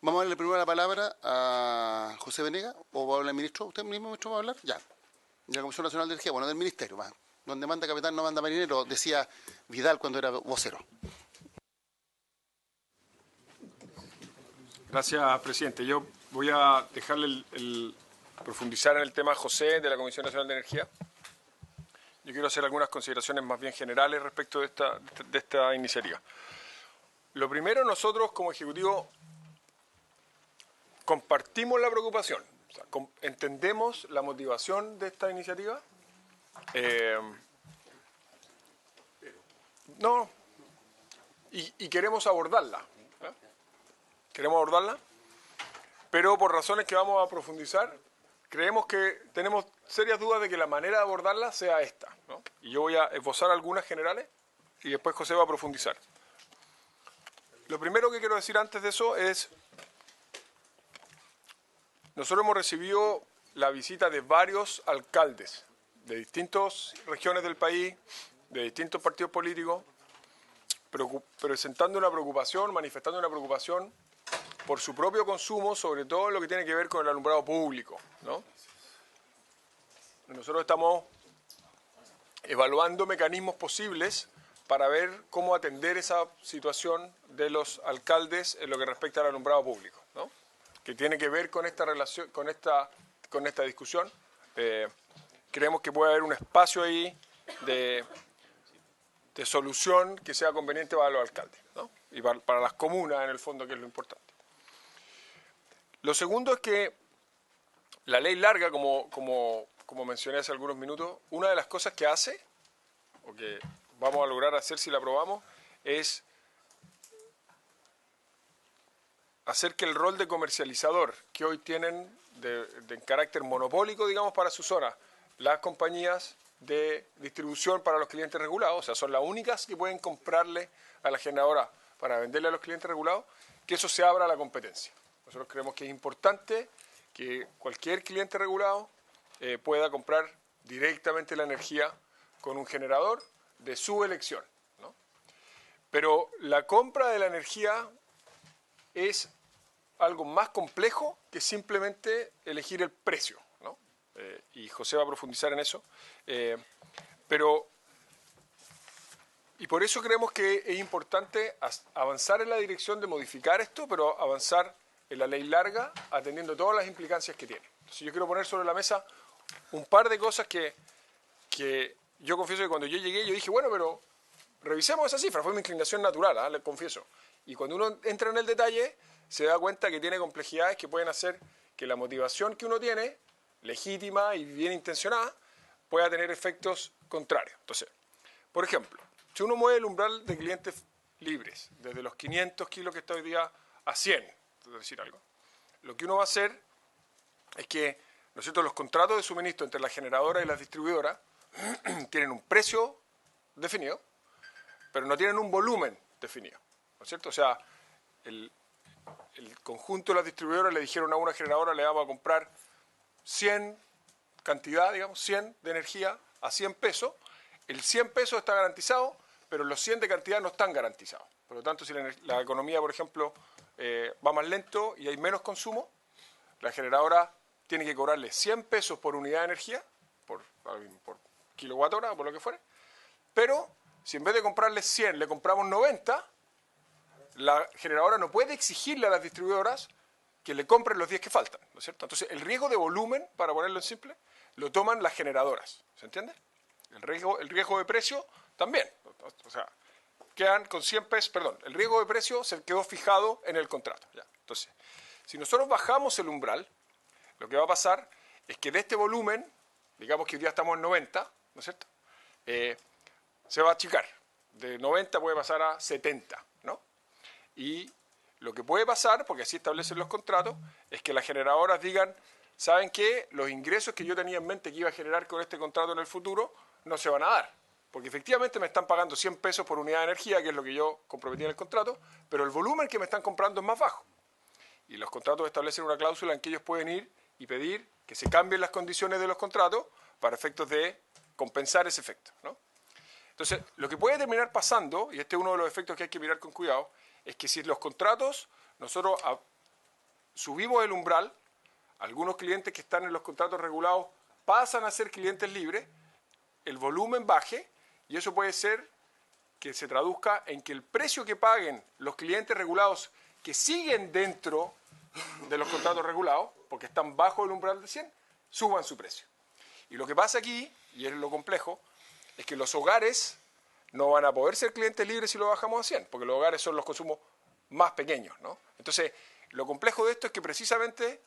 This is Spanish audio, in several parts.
Vamos a darle primero la palabra a José Venegas, o va a hablar el ministro. ¿Usted mismo, ministro, va a hablar? Ya. De la Comisión Nacional de Energía, bueno, del Ministerio, va. Donde manda capitán no manda marinero, decía Vidal cuando era vocero. Gracias, presidente. Yo voy a dejarle profundizar en el tema a José de la Comisión Nacional de Energía. Yo quiero hacer algunas consideraciones más bien generales respecto de esta iniciativa. Lo primero, nosotros como Ejecutivo compartimos la preocupación, o sea, entendemos la motivación de esta iniciativa. Y queremos abordarla. Queremos abordarla, pero por razones que vamos a profundizar, creemos que tenemos serias dudas de que la manera de abordarla sea esta, ¿no? Y yo voy a esbozar algunas generales y después José va a profundizar. Lo primero que quiero decir antes de eso es, nosotros hemos recibido la visita de varios alcaldes de distintas regiones del país, de distintos partidos políticos, presentando una preocupación, manifestando una preocupación por su propio consumo, sobre todo lo que tiene que ver con el alumbrado público, ¿no? Nosotros estamos evaluando mecanismos posibles para ver cómo atender esa situación de los alcaldes en lo que respecta al alumbrado público, ¿no? Que tiene que ver con esta relación, con esta discusión. Creemos que puede haber un espacio ahí de solución que sea conveniente para los alcaldes, ¿no? Y para las comunas, en el fondo, que es lo importante. Lo segundo es que la ley larga, como mencioné hace algunos minutos, una de las cosas que hace, o que vamos a lograr hacer si la aprobamos, es hacer que el rol de comercializador que hoy tienen de carácter monopólico, digamos, para su zona, las compañías de distribución para los clientes regulados, o sea, son las únicas que pueden comprarle a la generadora para venderle a los clientes regulados, que eso se abra a la competencia. Nosotros creemos que es importante que cualquier cliente regulado pueda comprar directamente la energía con un generador de su elección, ¿no? Pero la compra de la energía es algo más complejo que simplemente elegir el precio, ¿no? Y José va a profundizar en eso. Y por eso creemos que es importante avanzar en la dirección de modificar esto, pero avanzar en la ley larga, atendiendo todas las implicancias que tiene. Entonces yo quiero poner sobre la mesa un par de cosas que yo confieso que cuando yo llegué, yo dije, bueno, pero revisemos esa cifra, fue mi inclinación natural, le confieso. Y cuando uno entra en el detalle, se da cuenta que tiene complejidades que pueden hacer que la motivación que uno tiene, legítima y bien intencionada, pueda tener efectos contrarios. Entonces, por ejemplo, si uno mueve el umbral de clientes libres, desde los 500 kilos que está hoy día a 100, decir algo, lo que uno va a hacer es que, ¿no es cierto?, los contratos de suministro entre la generadora y las distribuidoras tienen un precio definido, pero no tienen un volumen definido, ¿no es cierto? O sea, el conjunto de las distribuidoras le dijeron a una generadora, le vamos a comprar 100 cantidad, digamos, 100 de energía a 100 pesos, el 100 pesos está garantizado, pero los 100 de cantidad no están garantizados. Por lo tanto, si la economía, por ejemplo, va más lento y hay menos consumo, la generadora tiene que cobrarle 100 pesos por unidad de energía, por kilowatt hora o por lo que fuere, pero si en vez de comprarle 100 le compramos 90, la generadora no puede exigirle a las distribuidoras que le compren los 10 que faltan, ¿no es cierto? Entonces, el riesgo de volumen, para ponerlo en simple, lo toman las generadoras, ¿se entiende? El riesgo de precio también, o sea, quedan con 100 pesos, perdón, el riesgo de precio se quedó fijado en el contrato, ¿ya? Entonces, si nosotros bajamos el umbral, lo que va a pasar es que de este volumen, digamos que hoy día estamos en 90, ¿no es cierto?, se va a achicar, de 90 puede pasar a 70, ¿no? Y lo que puede pasar, porque así establecen los contratos, es que las generadoras digan, ¿saben qué? Los ingresos que yo tenía en mente que iba a generar con este contrato en el futuro no se van a dar. Porque efectivamente me están pagando 100 pesos por unidad de energía, que es lo que yo comprometí en el contrato, pero el volumen que me están comprando es más bajo. Y los contratos establecen una cláusula en que ellos pueden ir y pedir que se cambien las condiciones de los contratos para efectos de compensar ese efecto, ¿no? Entonces, lo que puede terminar pasando, y este es uno de los efectos que hay que mirar con cuidado, es que si los contratos nosotros subimos el umbral, algunos clientes que están en los contratos regulados pasan a ser clientes libres, el volumen baje y eso puede ser que se traduzca en que el precio que paguen los clientes regulados que siguen dentro de los contratos regulados, porque están bajo el umbral de 100, suban su precio. Y lo que pasa aquí, y es lo complejo, es que los hogares no van a poder ser clientes libres si lo bajamos a 100, porque los hogares son los consumos más pequeños, ¿no? Entonces, lo complejo de esto es que precisamente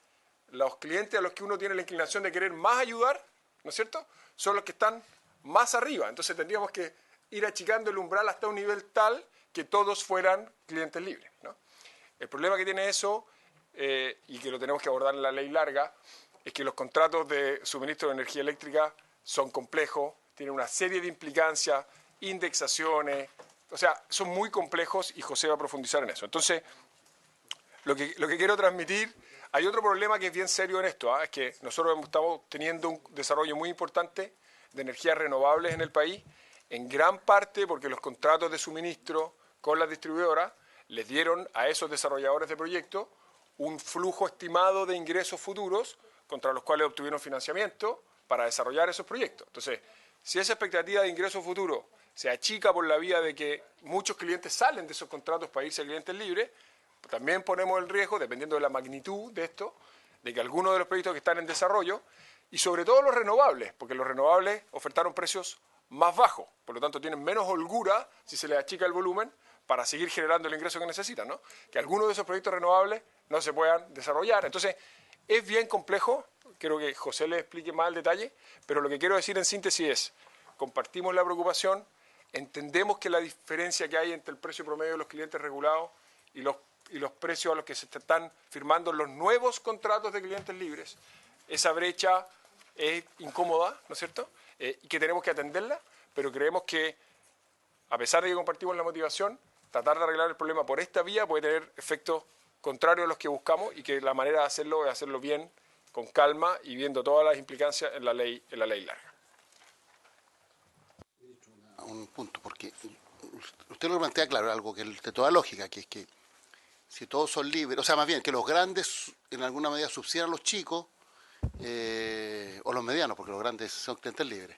los clientes a los que uno tiene la inclinación de querer más ayudar, ¿no es cierto?, son los que están más arriba. Entonces tendríamos que ir achicando el umbral hasta un nivel tal que todos fueran clientes libres, ¿no? El problema que tiene eso, y que lo tenemos que abordar en la ley larga, es que los contratos de suministro de energía eléctrica son complejos, tienen una serie de implicancias, indexaciones, o sea, son muy complejos y José va a profundizar en eso. Entonces, lo que quiero transmitir, hay otro problema que es bien serio en esto, es que nosotros estamos teniendo un desarrollo muy importante de energías renovables en el país, en gran parte porque los contratos de suministro con las distribuidoras les dieron a esos desarrolladores de proyectos un flujo estimado de ingresos futuros contra los cuales obtuvieron financiamiento para desarrollar esos proyectos. Entonces, si esa expectativa de ingresos futuros se achica por la vía de que muchos clientes salen de esos contratos para irse a clientes libres, también ponemos el riesgo, dependiendo de la magnitud de esto, de que algunos de los proyectos que están en desarrollo, y sobre todo los renovables, porque los renovables ofertaron precios más bajos, por lo tanto tienen menos holgura si se les achica el volumen para seguir generando el ingreso que necesitan, ¿no? Que algunos de esos proyectos renovables no se puedan desarrollar. Entonces, es bien complejo, quiero que José le explique más el detalle, pero lo que quiero decir en síntesis es, compartimos la preocupación, entendemos que la diferencia que hay entre el precio promedio de los clientes regulados y los precios a los que se están firmando los nuevos contratos de clientes libres, esa brecha es incómoda, ¿no es cierto?, y que tenemos que atenderla, pero creemos que, a pesar de que compartimos la motivación, tratar de arreglar el problema por esta vía puede tener efectos contrarios a los que buscamos y que la manera de hacerlo es hacerlo bien, con calma y viendo todas las implicancias en la ley larga. Un punto, porque usted lo plantea claro, algo que es de toda lógica, que es que si todos son libres, o sea, más bien que los grandes en alguna medida subsidian a los chicos, o los medianos, porque los grandes son clientes libres,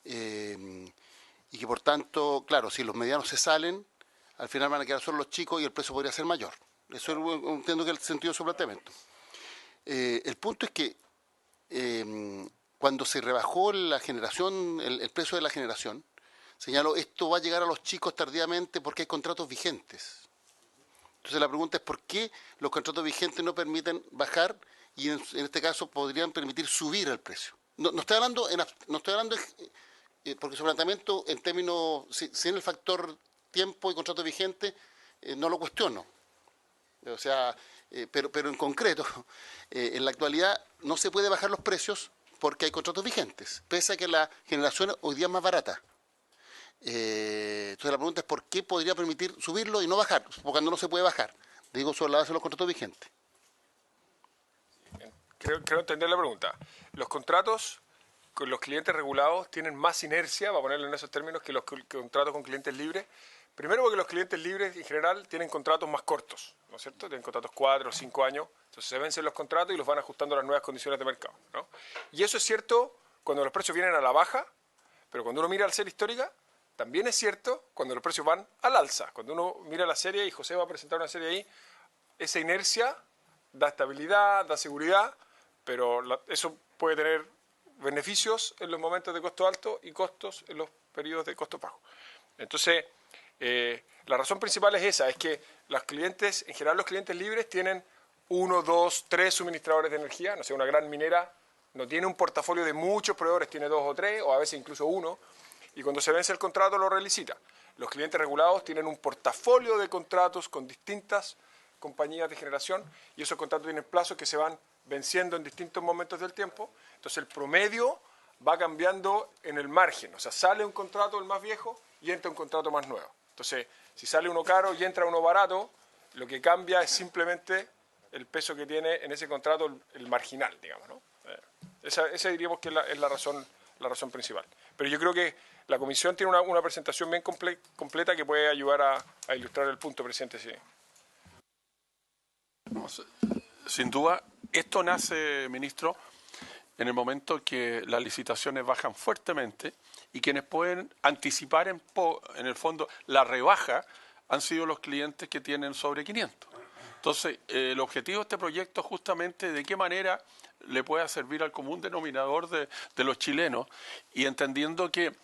y que por tanto, claro, si los medianos se salen, al final van a quedar solo los chicos y el precio podría ser mayor. Eso entiendo que es el sentido de su planteamiento. El punto es que cuando se rebajó la generación, el precio de la generación, señaló, esto va a llegar a los chicos tardíamente porque hay contratos vigentes. Entonces la pregunta es por qué los contratos vigentes no permiten bajar y en este caso podrían permitir subir el precio. No estoy hablando, porque su planteamiento en términos, sin el factor tiempo y contrato vigente, no lo cuestiono. O sea, pero en concreto, en la actualidad no se puede bajar los precios porque hay contratos vigentes, pese a que la generación hoy día es más barata. Entonces la pregunta es por qué podría permitir subirlo y no bajar, porque cuando no se puede bajar. Digo, sobre la base de los contratos vigentes. Creo entender la pregunta. Los contratos con los clientes regulados tienen más inercia, para ponerlo en esos términos, que los contratos con clientes libres. Primero porque los clientes libres en general tienen contratos más cortos, ¿no es cierto? Tienen contratos 4 o 5 años, entonces se vencen los contratos y los van ajustando a las nuevas condiciones de mercado, ¿no? Y eso es cierto cuando los precios vienen a la baja, pero cuando uno mira la serie histórica, también es cierto cuando los precios van al alza. Cuando uno mira la serie, y José va a presentar una serie ahí, esa inercia da estabilidad, da seguridad, pero eso puede tener beneficios en los momentos de costo alto y costos en los periodos de costo bajo. Entonces, la razón principal es esa, es que los clientes, en general los clientes libres tienen 1, 2, 3 suministradores de energía, no sé, una gran minera no tiene un portafolio de muchos proveedores, tiene 2 o 3, o a veces incluso 1, y cuando se vence el contrato lo relicita. Los clientes regulados tienen un portafolio de contratos con distintas compañías de generación, y esos contratos tienen plazos que se van venciendo en distintos momentos del tiempo, entonces el promedio va cambiando en el margen, o sea, sale un contrato el más viejo y entra un contrato más nuevo. Entonces, si sale uno caro y entra uno barato, lo que cambia es simplemente el peso que tiene en ese contrato el marginal, digamos, ¿no? Esa diríamos que es la razón principal. Pero yo creo que la comisión tiene una presentación bien completa que puede ayudar a ilustrar el punto, presidente. Sí. Sin duda, esto nace, ministro, en el momento que las licitaciones bajan fuertemente y quienes pueden anticipar en el fondo la rebaja han sido los clientes que tienen sobre 500. Entonces, el objetivo de este proyecto es justamente de qué manera le pueda servir al común denominador de los chilenos y entendiendo que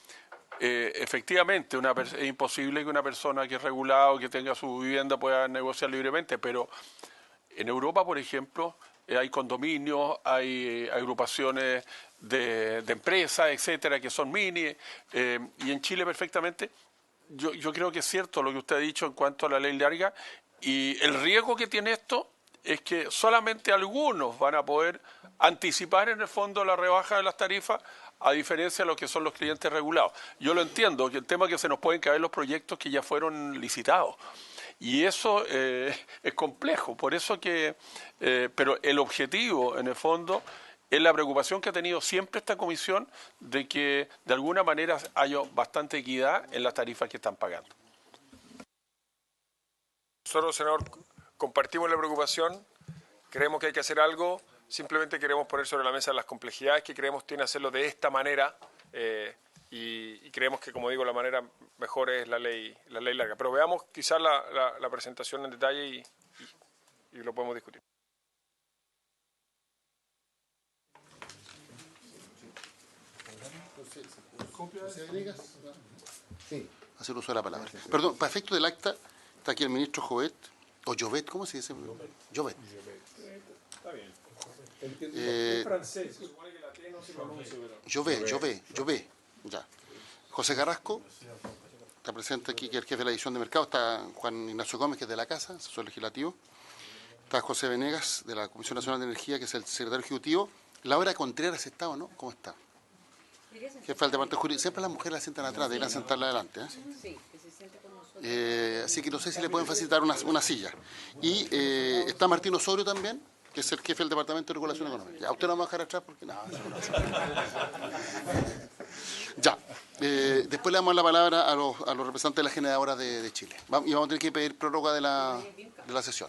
efectivamente es imposible que una persona que es regulada o que tenga su vivienda pueda negociar libremente, pero en Europa, por ejemplo, hay condominios, hay agrupaciones de empresas, etcétera, que son mini, y en Chile perfectamente. Yo creo que es cierto lo que usted ha dicho en cuanto a la ley larga, y el riesgo que tiene esto es que solamente algunos van a poder anticipar en el fondo la rebaja de las tarifas, a diferencia de lo que son los clientes regulados. Yo lo entiendo, que el tema es que se nos pueden caer los proyectos que ya fueron licitados. Y eso es complejo, por eso que, pero el objetivo en el fondo es la preocupación que ha tenido siempre esta comisión de que de alguna manera haya bastante equidad en las tarifas que están pagando. Nosotros, senador, compartimos la preocupación, creemos que hay que hacer algo, simplemente queremos poner sobre la mesa las complejidades que creemos tiene hacerlo de esta manera y creemos que, como digo, la manera mejor es la ley larga. Pero veamos quizás la presentación en detalle y lo podemos discutir. Sí. Hacer uso de la palabra. Perdón, para efecto del acta, está aquí el ministro Jovet, o Jovet, ¿cómo se dice? Jovet. Está bien. Es francés, se supone que la T no se pronuncia, pero... Jovet, ya. José Carrasco, está presente aquí, que es el jefe de la edición de mercado, está Juan Ignacio Gómez, que es de la Casa, asesor legislativo, está José Venegas, de la Comisión Nacional de Energía, que es el secretario ejecutivo, Laura Contreras está, ¿o no? ¿Cómo está? Jefe del departamento jurídico. Siempre las mujeres la sientan atrás, deberían sentarla adelante. Sí, que se siente con nosotros. Así que no sé si le pueden facilitar una silla. Y está Martín Osorio también, que es el jefe del Departamento de Regulación Económica. Ya, usted no va a dejar atrás porque nada. Ya. Después le damos la palabra a los representantes de la generadora de Chile. Y vamos a tener que pedir prórroga de la sesión.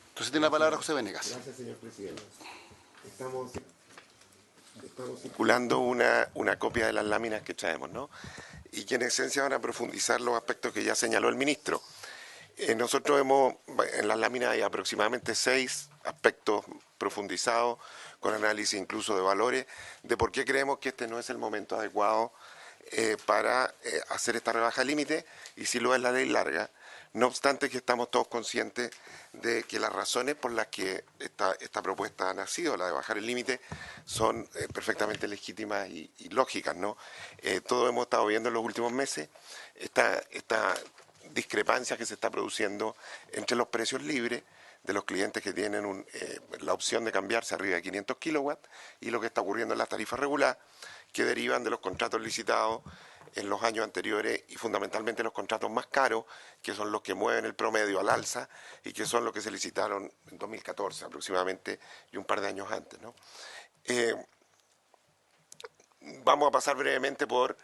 Entonces tiene la palabra José Venegas. Gracias, señor presidente. Estamos circulando una copia de las láminas que traemos, ¿no? Y que en esencia van a profundizar los aspectos que ya señaló el ministro. Nosotros en las láminas hay aproximadamente 6 aspectos profundizados, con análisis incluso de valores, de por qué creemos que este no es el momento adecuado para hacer esta rebaja límite, y si lo es la ley larga. No obstante que estamos todos conscientes de que las razones por las que esta propuesta ha nacido, la de bajar el límite, son perfectamente legítimas y lógicas, ¿no? Todos hemos estado viendo en los últimos meses esta discrepancia que se está produciendo entre los precios libres de los clientes que tienen la opción de cambiarse arriba de 500 kilowatts y lo que está ocurriendo en las tarifas reguladas, que derivan de los contratos licitados en los años anteriores y fundamentalmente los contratos más caros, que son los que mueven el promedio al alza y que son los que se licitaron en 2014 aproximadamente y un par de años antes, ¿no? Vamos a pasar brevemente por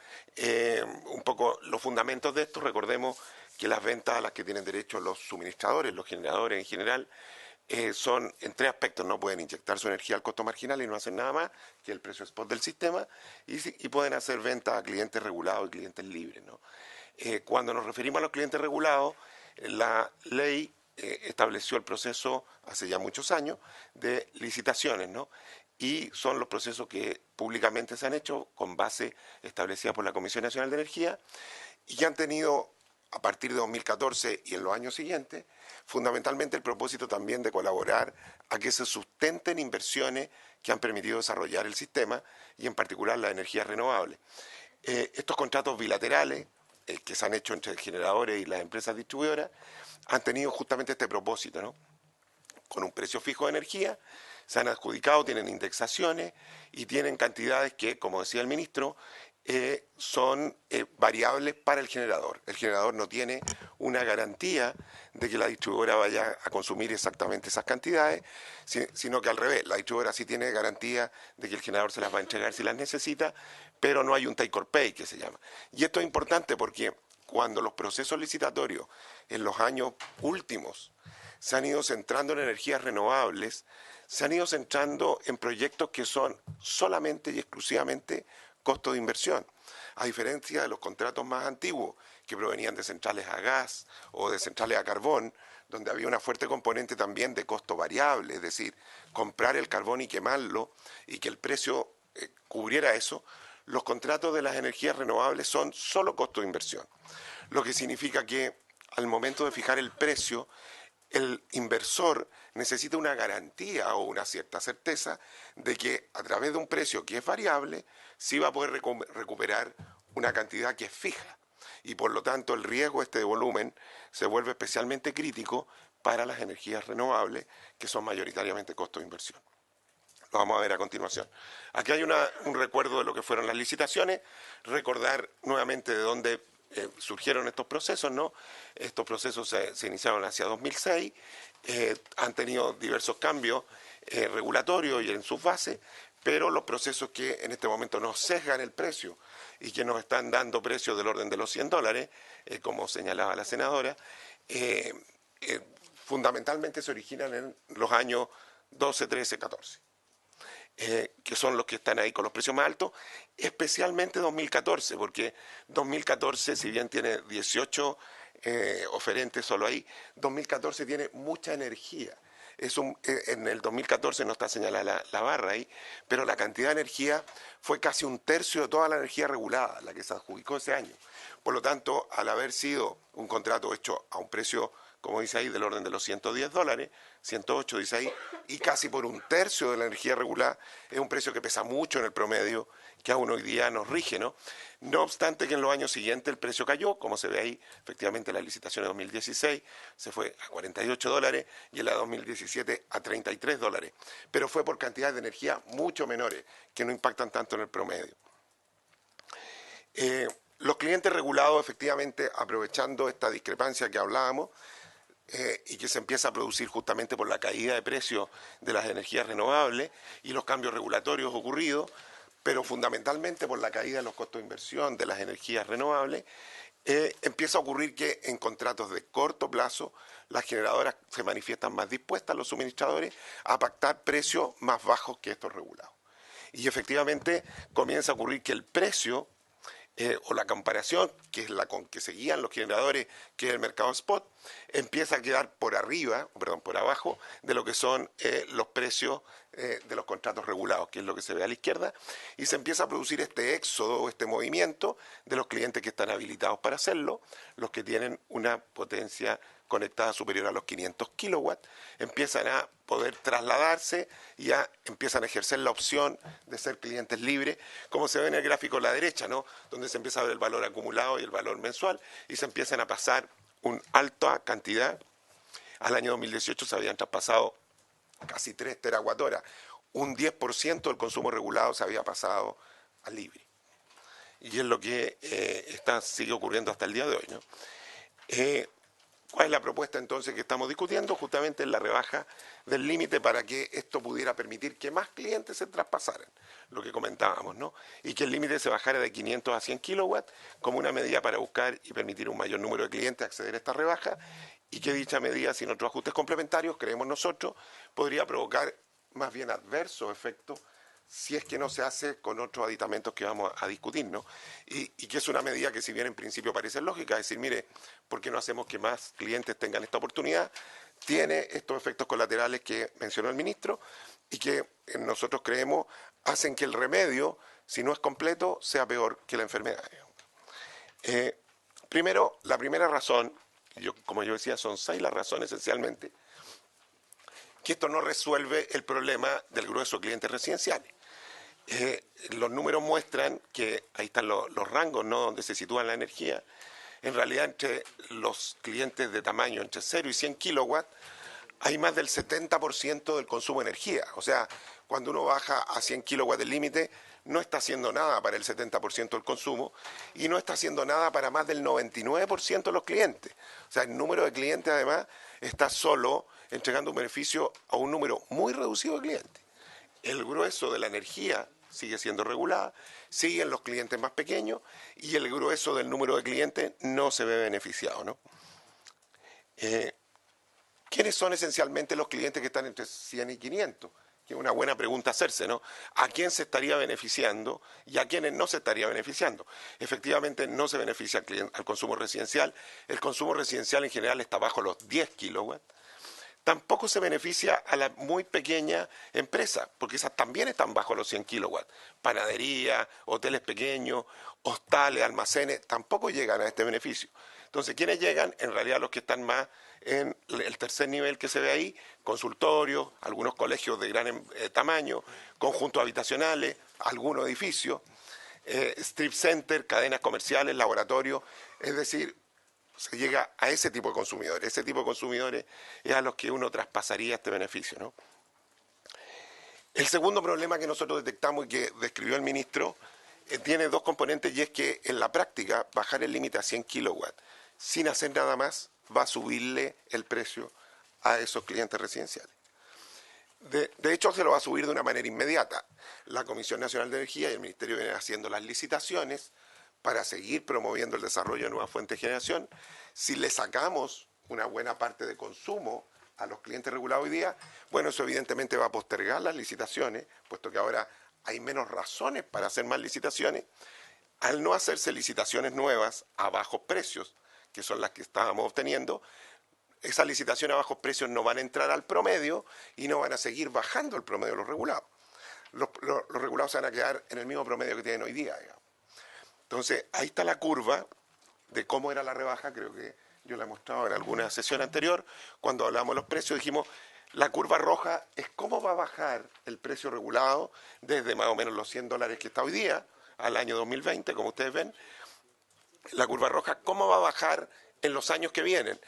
un poco los fundamentos de esto. Recordemos que las ventas a las que tienen derecho los suministradores, los generadores en general, son en 3 aspectos. No pueden inyectar su energía al costo marginal y no hacen nada más que el precio spot del sistema, y pueden hacer ventas a clientes regulados y clientes libres, ¿no? Cuando nos referimos a los clientes regulados, la ley estableció el proceso hace ya muchos años de licitaciones, ¿no? Y son los procesos que públicamente se han hecho con base establecida por la Comisión Nacional de Energía y que han tenido, a partir de 2014 y en los años siguientes, fundamentalmente el propósito también de colaborar a que se sustenten inversiones que han permitido desarrollar el sistema y en particular las energías renovables. Estos contratos bilaterales que se han hecho entre generadores y las empresas distribuidoras han tenido justamente este propósito, ¿no? Con un precio fijo de energía, se han adjudicado, tienen indexaciones y tienen cantidades que, como decía el ministro, son variables para el generador. El generador no tiene una garantía de que la distribuidora vaya a consumir exactamente esas cantidades, sino que al revés, la distribuidora sí tiene garantía de que el generador se las va a entregar si las necesita, pero no hay un take or pay, que se llama. Y esto es importante porque cuando los procesos licitatorios en los años últimos se han ido centrando en energías renovables, se han ido centrando en proyectos que son solamente y exclusivamente costo de inversión, a diferencia de los contratos más antiguos que provenían de centrales a gas o de centrales a carbón, donde había una fuerte componente también de costo variable, es decir, comprar el carbón y quemarlo y que el precio cubriera eso. Los contratos de las energías renovables son solo costo de inversión, lo que significa que al momento de fijar el precio, el inversor necesita una garantía o una cierta certeza de que a través de un precio que es variable, sí va a poder recuperar una cantidad que es fija. Y por lo tanto el riesgo de volumen se vuelve especialmente crítico para las energías renovables, que son mayoritariamente costo de inversión. Lo vamos a ver a continuación. Aquí hay un recuerdo de lo que fueron las licitaciones, recordar nuevamente de dónde surgieron estos procesos, ¿no? Estos procesos se iniciaron hacia 2006, han tenido diversos cambios regulatorios y en sus bases, pero los procesos que en este momento nos sesgan el precio y que nos están dando precios del orden de los $100, como señalaba la senadora, fundamentalmente se originan en los años 12, 13, 14. Que son los que están ahí con los precios más altos, especialmente 2014, porque 2014, si bien tiene 18 oferentes solo ahí, 2014 tiene mucha energía. En el 2014 no está señalada la barra ahí, pero la cantidad de energía fue casi un tercio de toda la energía regulada, la que se adjudicó ese año. Por lo tanto, al haber sido un contrato hecho a un precio, como dice ahí, del orden de los $110, 108 dice ahí, y casi por un tercio de la energía regulada, es un precio que pesa mucho en el promedio, que aún hoy día nos rige, ¿no? No obstante que en los años siguientes el precio cayó, como se ve ahí, efectivamente la licitación de 2016 se fue a $48 y en la 2017 a $33, pero fue por cantidades de energía mucho menores, que no impactan tanto en el promedio. Los clientes regulados, efectivamente, aprovechando esta discrepancia que hablábamos, y que se empieza a producir justamente por la caída de precios de las energías renovables y los cambios regulatorios ocurridos, pero fundamentalmente por la caída de los costos de inversión de las energías renovables, empieza a ocurrir que en contratos de corto plazo las generadoras se manifiestan más dispuestas, los suministradores, a pactar precios más bajos que estos regulados. Y efectivamente comienza a ocurrir que el precio o la comparación, que es la con que se guían los generadores, que es el mercado spot, empieza a quedar por abajo de lo que son los precios de los contratos regulados, que es lo que se ve a la izquierda, y se empieza a producir este éxodo, este movimiento de los clientes que están habilitados para hacerlo, los que tienen una potencia conectada superior a los 500 kilowatts, empiezan a poder trasladarse y ya empiezan a ejercer la opción de ser clientes libres, como se ve en el gráfico a la derecha, ¿no? Donde se empieza a ver el valor acumulado y el valor mensual, y se empiezan a pasar una alta cantidad. Al año 2018 se habían traspasado casi 3 terawatt-horas, un 10% del consumo regulado se había pasado al libre. Y es lo que sigue ocurriendo hasta el día de hoy, ¿no? ¿Cuál es la propuesta entonces que estamos discutiendo? Justamente es la rebaja del límite para que esto pudiera permitir que más clientes se traspasaran, lo que comentábamos, ¿no? Y que el límite se bajara de 500 a 100 kilowatts como una medida para buscar y permitir un mayor número de clientes acceder a esta rebaja, y que dicha medida, sin otros ajustes complementarios, creemos nosotros, podría provocar más bien adversos efectos si es que no se hace con otros aditamentos que vamos a discutir, ¿no? Y que es una medida que, si bien en principio parece lógica, es decir, mire, ¿por qué no hacemos que más clientes tengan esta oportunidad? Tiene estos efectos colaterales que mencionó el ministro y que nosotros creemos hacen que el remedio, si no es completo, sea peor que la enfermedad. Primero, la primera razón, como yo decía, son 6 las razones esencialmente, que esto no resuelve el problema del grueso de clientes residenciales. Los números muestran que, ahí están los rangos, ¿no?, donde se sitúa la energía. En realidad, entre los clientes de tamaño entre 0 y 100 kilowatts, hay más del 70% del consumo de energía. O sea, cuando uno baja a 100 kilowatts del límite, no está haciendo nada para el 70% del consumo y no está haciendo nada para más del 99% de los clientes. O sea, el número de clientes, además, está solo entregando un beneficio a un número muy reducido de clientes. El grueso de la energía sigue siendo regulada, siguen los clientes más pequeños y el grueso del número de clientes no se ve beneficiado, ¿no? ¿Qué ¿quiénes son esencialmente los clientes que están entre 100 y 500? Que es una buena pregunta hacerse, ¿no? ¿A quién se estaría beneficiando y a quiénes no se estaría beneficiando? Efectivamente, no se beneficia al consumo residencial. El consumo residencial en general está bajo los 10 kilowatts. Tampoco se beneficia a la muy pequeña empresa, porque esas también están bajo los 100 kilowatts. Panadería, hoteles pequeños, hostales, almacenes, tampoco llegan a este beneficio. Entonces, ¿quiénes llegan? En realidad los que están más en el tercer nivel que se ve ahí, consultorios, algunos colegios de gran tamaño, conjuntos habitacionales, algunos edificios, strip center, cadenas comerciales, laboratorios, es decir, se llega a ese tipo de consumidores. Ese tipo de consumidores es a los que uno traspasaría este beneficio, ¿no? El segundo problema que nosotros detectamos y que describió el ministro tiene dos componentes, y es que en la práctica bajar el límite a 100 kilowatts sin hacer nada más va a subirle el precio a esos clientes residenciales. De hecho, se lo va a subir de una manera inmediata. La Comisión Nacional de Energía y el Ministerio vienen haciendo las licitaciones para seguir promoviendo el desarrollo de nuevas fuentes de generación. Si le sacamos una buena parte de consumo a los clientes regulados hoy día, bueno, eso evidentemente va a postergar las licitaciones, puesto que ahora hay menos razones para hacer más licitaciones. Al no hacerse licitaciones nuevas a bajos precios, que son las que estábamos obteniendo, esas licitaciones a bajos precios no van a entrar al promedio y no van a seguir bajando el promedio de los regulados. Los regulados se van a quedar en el mismo promedio que tienen hoy día, digamos. Entonces, ahí está la curva de cómo era la rebaja, creo que yo la he mostrado en alguna sesión anterior, cuando hablamos de los precios, dijimos, la curva roja es cómo va a bajar el precio regulado desde más o menos los $100 que está hoy día, al año 2020, como ustedes ven. La curva roja, cómo va a bajar en los años que vienen,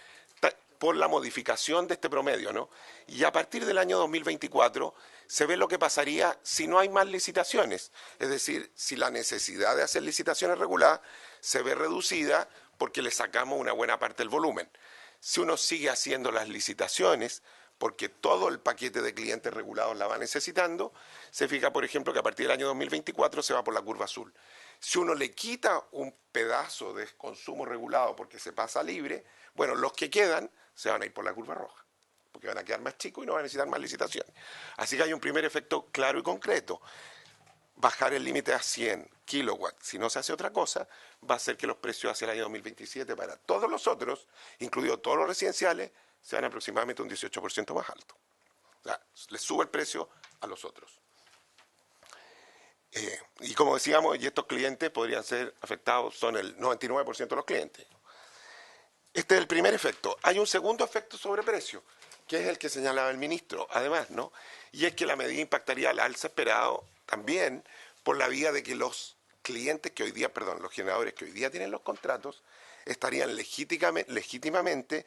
por la modificación de este promedio, ¿no? Y a partir del año 2024 se ve lo que pasaría si no hay más licitaciones, es decir, si la necesidad de hacer licitaciones reguladas se ve reducida porque le sacamos una buena parte del volumen. Si uno sigue haciendo las licitaciones, porque todo el paquete de clientes regulados la va necesitando, se fija, por ejemplo, que a partir del año 2024 se va por la curva azul. Si uno le quita un pedazo de consumo regulado porque se pasa libre, bueno, los que quedan se van a ir por la curva roja, porque van a quedar más chicos y no van a necesitar más licitaciones. Así que hay un primer efecto claro y concreto. Bajar el límite a 100 kilowatts, si no se hace otra cosa, va a hacer que los precios hacia el año 2027 para todos los otros, incluidos todos los residenciales, sean aproximadamente un 18% más alto. O sea, les sube el precio a los otros. Y como decíamos, y estos clientes podrían ser afectados, son el 99% de los clientes. Este es el primer efecto. Hay un segundo efecto sobre precio, que es el que señalaba el ministro, además, ¿no? Y es que la medida impactaría al alza esperado también por la vía de que los clientes que hoy día, perdón, los generadores que hoy día tienen los contratos, estarían legítimamente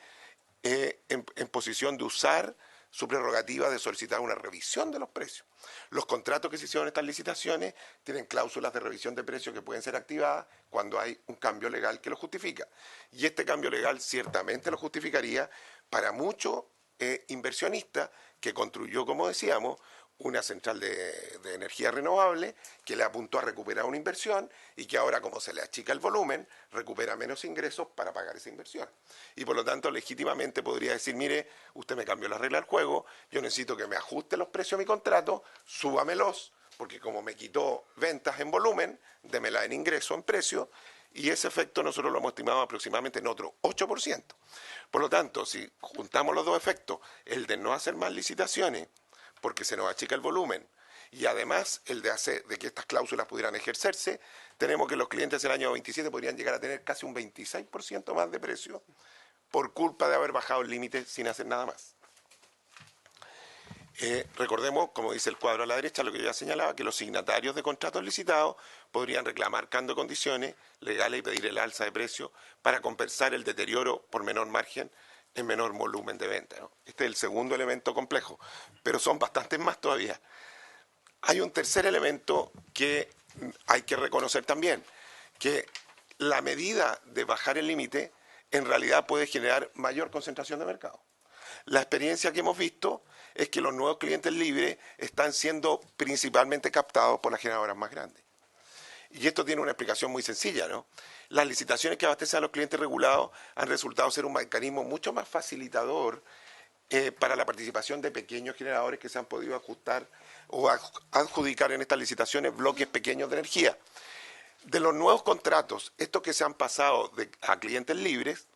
en posición de usar su prerrogativa de solicitar una revisión de los precios. Los contratos que se hicieron en estas licitaciones tienen cláusulas de revisión de precios que pueden ser activadas cuando hay un cambio legal que lo justifica. Y este cambio legal ciertamente lo justificaría para muchos inversionistas que construyó, como decíamos, una central de energía renovable que le apuntó a recuperar una inversión y que ahora, como se le achica el volumen, recupera menos ingresos para pagar esa inversión. Y por lo tanto, legítimamente podría decir, mire, usted me cambió la regla del juego, yo necesito que me ajuste los precios de mi contrato, súbamelos, porque como me quitó ventas en volumen, démela en ingreso, en precio, y ese efecto nosotros lo hemos estimado aproximadamente en otro 8%. Por lo tanto, si juntamos los dos efectos, el de no hacer más licitaciones, porque se nos achica el volumen, y además el de que estas cláusulas pudieran ejercerse, tenemos que los clientes del año 27 podrían llegar a tener casi un 26% más de precio por culpa de haber bajado el límite sin hacer nada más. Recordemos, como dice el cuadro a la derecha, lo que yo ya señalaba, que los signatarios de contratos licitados podrían reclamar cambio de condiciones legales y pedir el alza de precio para compensar el deterioro por menor margen en menor volumen de venta, ¿no? Este es el segundo elemento complejo, pero son bastantes más todavía. Hay un tercer elemento que hay que reconocer también, que la medida de bajar el límite en realidad puede generar mayor concentración de mercado. La experiencia que hemos visto es que los nuevos clientes libres están siendo principalmente captados por las generadoras más grandes. Y esto tiene una explicación muy sencilla, ¿no? Las licitaciones que abastecen a los clientes regulados han resultado ser un mecanismo mucho más facilitador para la participación de pequeños generadores que se han podido ajustar o adjudicar en estas licitaciones bloques pequeños de energía. De los nuevos contratos, estos que se han pasado a clientes libres,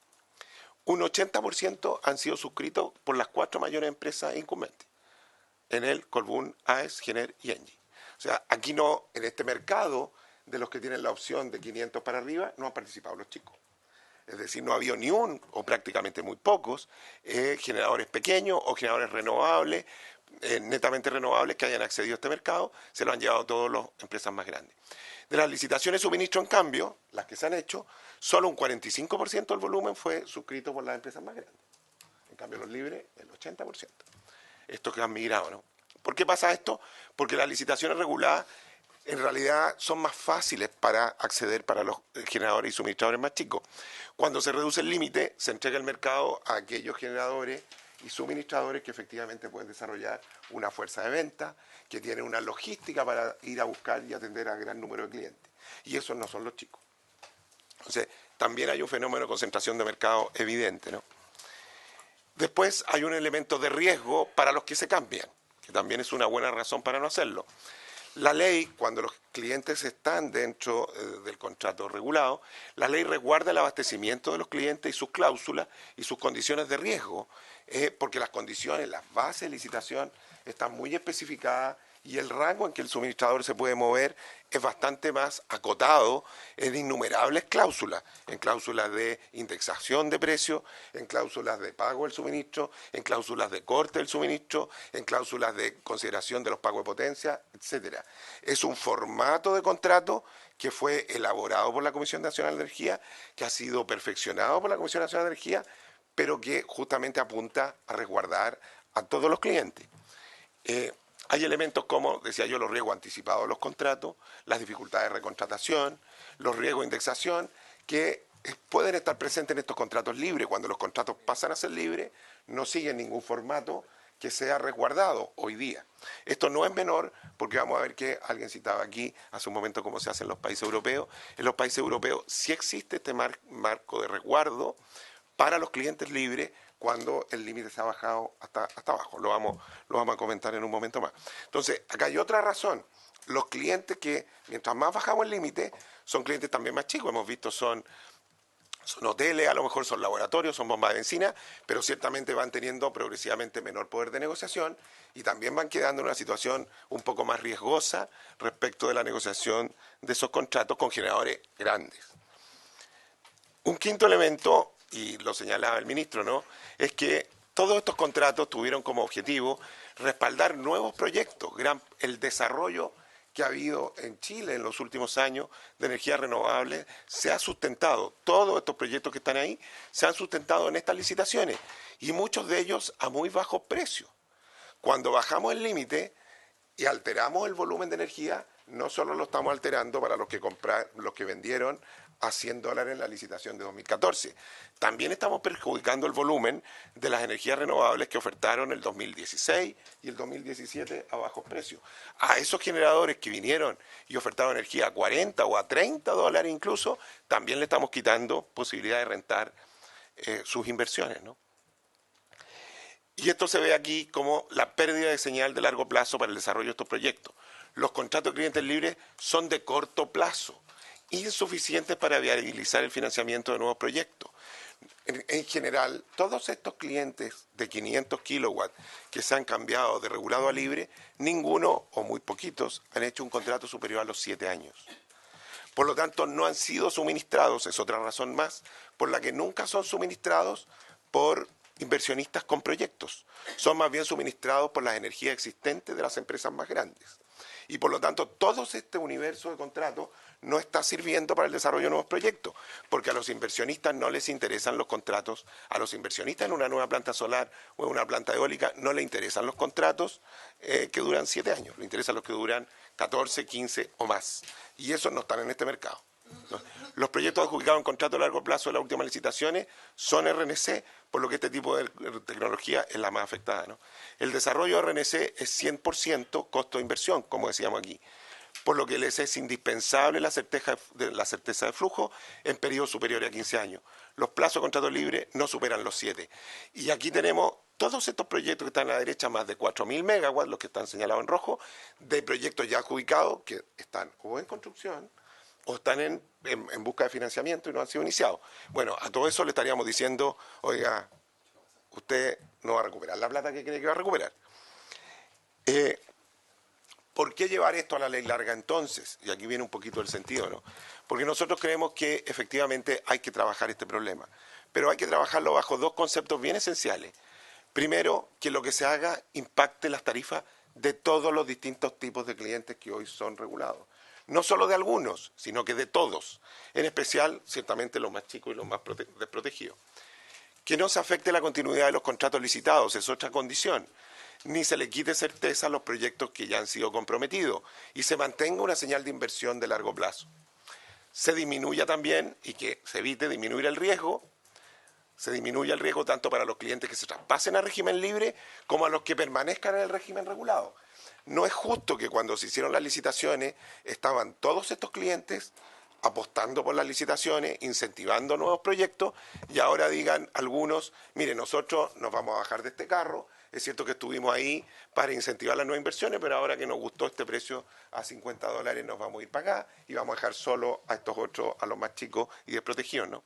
un 80% han sido suscritos por las 4 mayores empresas incumbentes: Enel, Colbún, AES, Gener y Engie. O sea, aquí no, en este mercado de los que tienen la opción de 500 para arriba, no han participado los chicos. Es decir, no ha habido ni un, o prácticamente muy pocos, generadores pequeños o generadores renovables, netamente renovables, que hayan accedido a este mercado. Se lo han llevado todas las empresas más grandes. De las licitaciones de suministro, en cambio, las que se han hecho, solo un 45% del volumen fue suscrito por las empresas más grandes. En cambio, los libres, el 80%. Esto que han migrado, ¿no? ¿Por qué pasa esto? Porque las licitaciones reguladas en realidad son más fáciles para acceder para los generadores y suministradores más chicos. Cuando se reduce el límite, se entrega el mercado a aquellos generadores y suministradores que efectivamente pueden desarrollar una fuerza de venta, que tienen una logística para ir a buscar y atender a gran número de clientes. Y esos no son los chicos. Entonces, también hay un fenómeno de concentración de mercado evidente, ¿no? Después hay un elemento de riesgo para los que se cambian, que también es una buena razón para no hacerlo. La ley, cuando los clientes están dentro del contrato regulado, la ley resguarda el abastecimiento de los clientes y sus cláusulas y sus condiciones de riesgo, porque las condiciones, las bases de licitación están muy especificadas y el rango en que el suministrador se puede mover es bastante más acotado en innumerables cláusulas, en cláusulas de indexación de precios, en cláusulas de pago del suministro, en cláusulas de corte del suministro, en cláusulas de consideración de los pagos de potencia, etcétera. Es un formato de contrato que fue elaborado por la Comisión Nacional de Energía, que ha sido perfeccionado por la Comisión Nacional de Energía, pero que justamente apunta a resguardar a todos los clientes. Hay elementos como, decía yo, los riesgos anticipados de los contratos, las dificultades de recontratación, los riesgos de indexación, que pueden estar presentes en estos contratos libres. Cuando los contratos pasan a ser libres, no siguen ningún formato que sea resguardado hoy día. Esto no es menor, porque vamos a ver que alguien citaba aquí hace un momento cómo se hace en los países europeos. En los países europeos sí existe este marco de resguardo para los clientes libres cuando el límite se ha bajado hasta abajo. Lo vamos a comentar en un momento más. Entonces, acá hay otra razón. Los clientes que, mientras más bajamos el límite, son clientes también más chicos. Hemos visto, son hoteles, a lo mejor son laboratorios, son bombas de benzina, pero ciertamente van teniendo progresivamente menor poder de negociación y también van quedando en una situación un poco más riesgosa respecto de la negociación de esos contratos con generadores grandes. Un quinto elemento, y lo señalaba el ministro, ¿no?, es que todos estos contratos tuvieron como objetivo respaldar nuevos proyectos. El desarrollo que ha habido en Chile en los últimos años de energías renovables se ha sustentado. Todos estos proyectos que están ahí se han sustentado en estas licitaciones y muchos de ellos a muy bajos precios. Cuando bajamos el límite y alteramos el volumen de energía, no solo lo estamos alterando para los que vendieron a $100 en la licitación de 2014. También estamos perjudicando el volumen de las energías renovables que ofertaron el 2016 y el 2017 a bajos precios. A esos generadores que vinieron y ofertaron energía a $40 o a $30 incluso, también le estamos quitando posibilidad de rentar sus inversiones, ¿no? Y esto se ve aquí como la pérdida de señal de largo plazo para el desarrollo de estos proyectos. Los contratos de clientes libres son de corto plazo, insuficientes para viabilizar el financiamiento de nuevos proyectos. En general, todos estos clientes de 500 kilowatts que se han cambiado de regulado a libre, ninguno o muy poquitos han hecho un contrato superior a los 7 años. Por lo tanto, no han sido suministrados, es otra razón más, por la que nunca son suministrados por inversionistas con proyectos. Son más bien suministrados por las energías existentes de las empresas más grandes. Y por lo tanto, todo este universo de contratos no está sirviendo para el desarrollo de nuevos proyectos, porque a los inversionistas no les interesan los contratos, a los inversionistas en una nueva planta solar o en una planta eólica no les interesan los contratos que duran 7 años, les interesan los que duran 14, 15 o más. Y esos no están en este mercado. Los proyectos adjudicados en contrato a largo plazo de las últimas licitaciones son RNC, por lo que este tipo de tecnología es la más afectada, ¿no? El desarrollo de RNC es 100% costo de inversión, como decíamos aquí, por lo que les es indispensable la certeza de flujo en periodos superiores a 15 años. Los plazos de contrato libre no superan los 7. Y aquí tenemos todos estos proyectos que están a la derecha, más de 4.000 megawatts, los que están señalados en rojo, de proyectos ya adjudicados que están o en construcción o están en busca de financiamiento y no han sido iniciados. Bueno, a todo eso le estaríamos diciendo, oiga, usted no va a recuperar la plata que cree que va a recuperar. ¿Por qué llevar esto a la ley larga entonces? Y aquí viene un poquito el sentido, ¿no? Porque nosotros creemos que efectivamente hay que trabajar este problema, pero hay que trabajarlo bajo dos conceptos bien esenciales. Primero, que lo que se haga impacte las tarifas de todos los distintos tipos de clientes que hoy son regulados. No solo de algunos, sino que de todos. En especial, ciertamente, los más chicos y los más desprotegidos. Que no se afecte la continuidad de los contratos licitados, es otra condición. Ni se le quite certeza a los proyectos que ya han sido comprometidos y se mantenga una señal de inversión de largo plazo. Se disminuya también, y que se evite disminuir el riesgo, se disminuye el riesgo tanto para los clientes que se traspasen a régimen libre como a los que permanezcan en el régimen regulado. No es justo que cuando se hicieron las licitaciones estaban todos estos clientes apostando por las licitaciones, incentivando nuevos proyectos y ahora digan algunos, mire, nosotros nos vamos a bajar de este carro, es cierto que estuvimos ahí para incentivar las nuevas inversiones, pero ahora que nos gustó este precio a $50 nos vamos a ir para acá y vamos a dejar solo a estos otros, a los más chicos y desprotegidos, ¿no?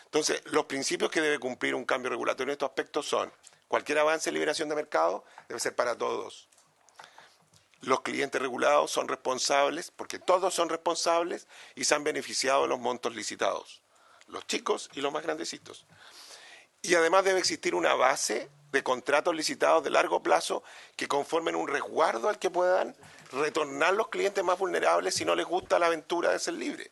Entonces, los principios que debe cumplir un cambio regulatorio en estos aspectos son: cualquier avance en liberación de mercado debe ser para todos. Los clientes regulados son responsables, porque todos son responsables y se han beneficiado de los montos licitados, los chicos y los más grandecitos. Y además debe existir una base de contratos licitados de largo plazo que conformen un resguardo al que puedan retornar los clientes más vulnerables si no les gusta la aventura de ser libre.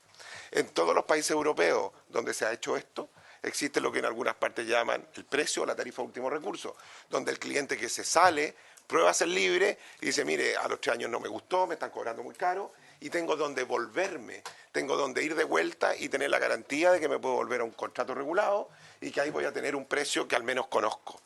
En todos los países europeos donde se ha hecho esto, existe lo que en algunas partes llaman el precio o la tarifa de último recurso, donde el cliente que se sale prueba a ser libre y dice, mire, a los 3 años no me gustó, me están cobrando muy caro y tengo donde volverme, tengo donde ir de vuelta y tener la garantía de que me puedo volver a un contrato regulado y que ahí voy a tener un precio que al menos conozco.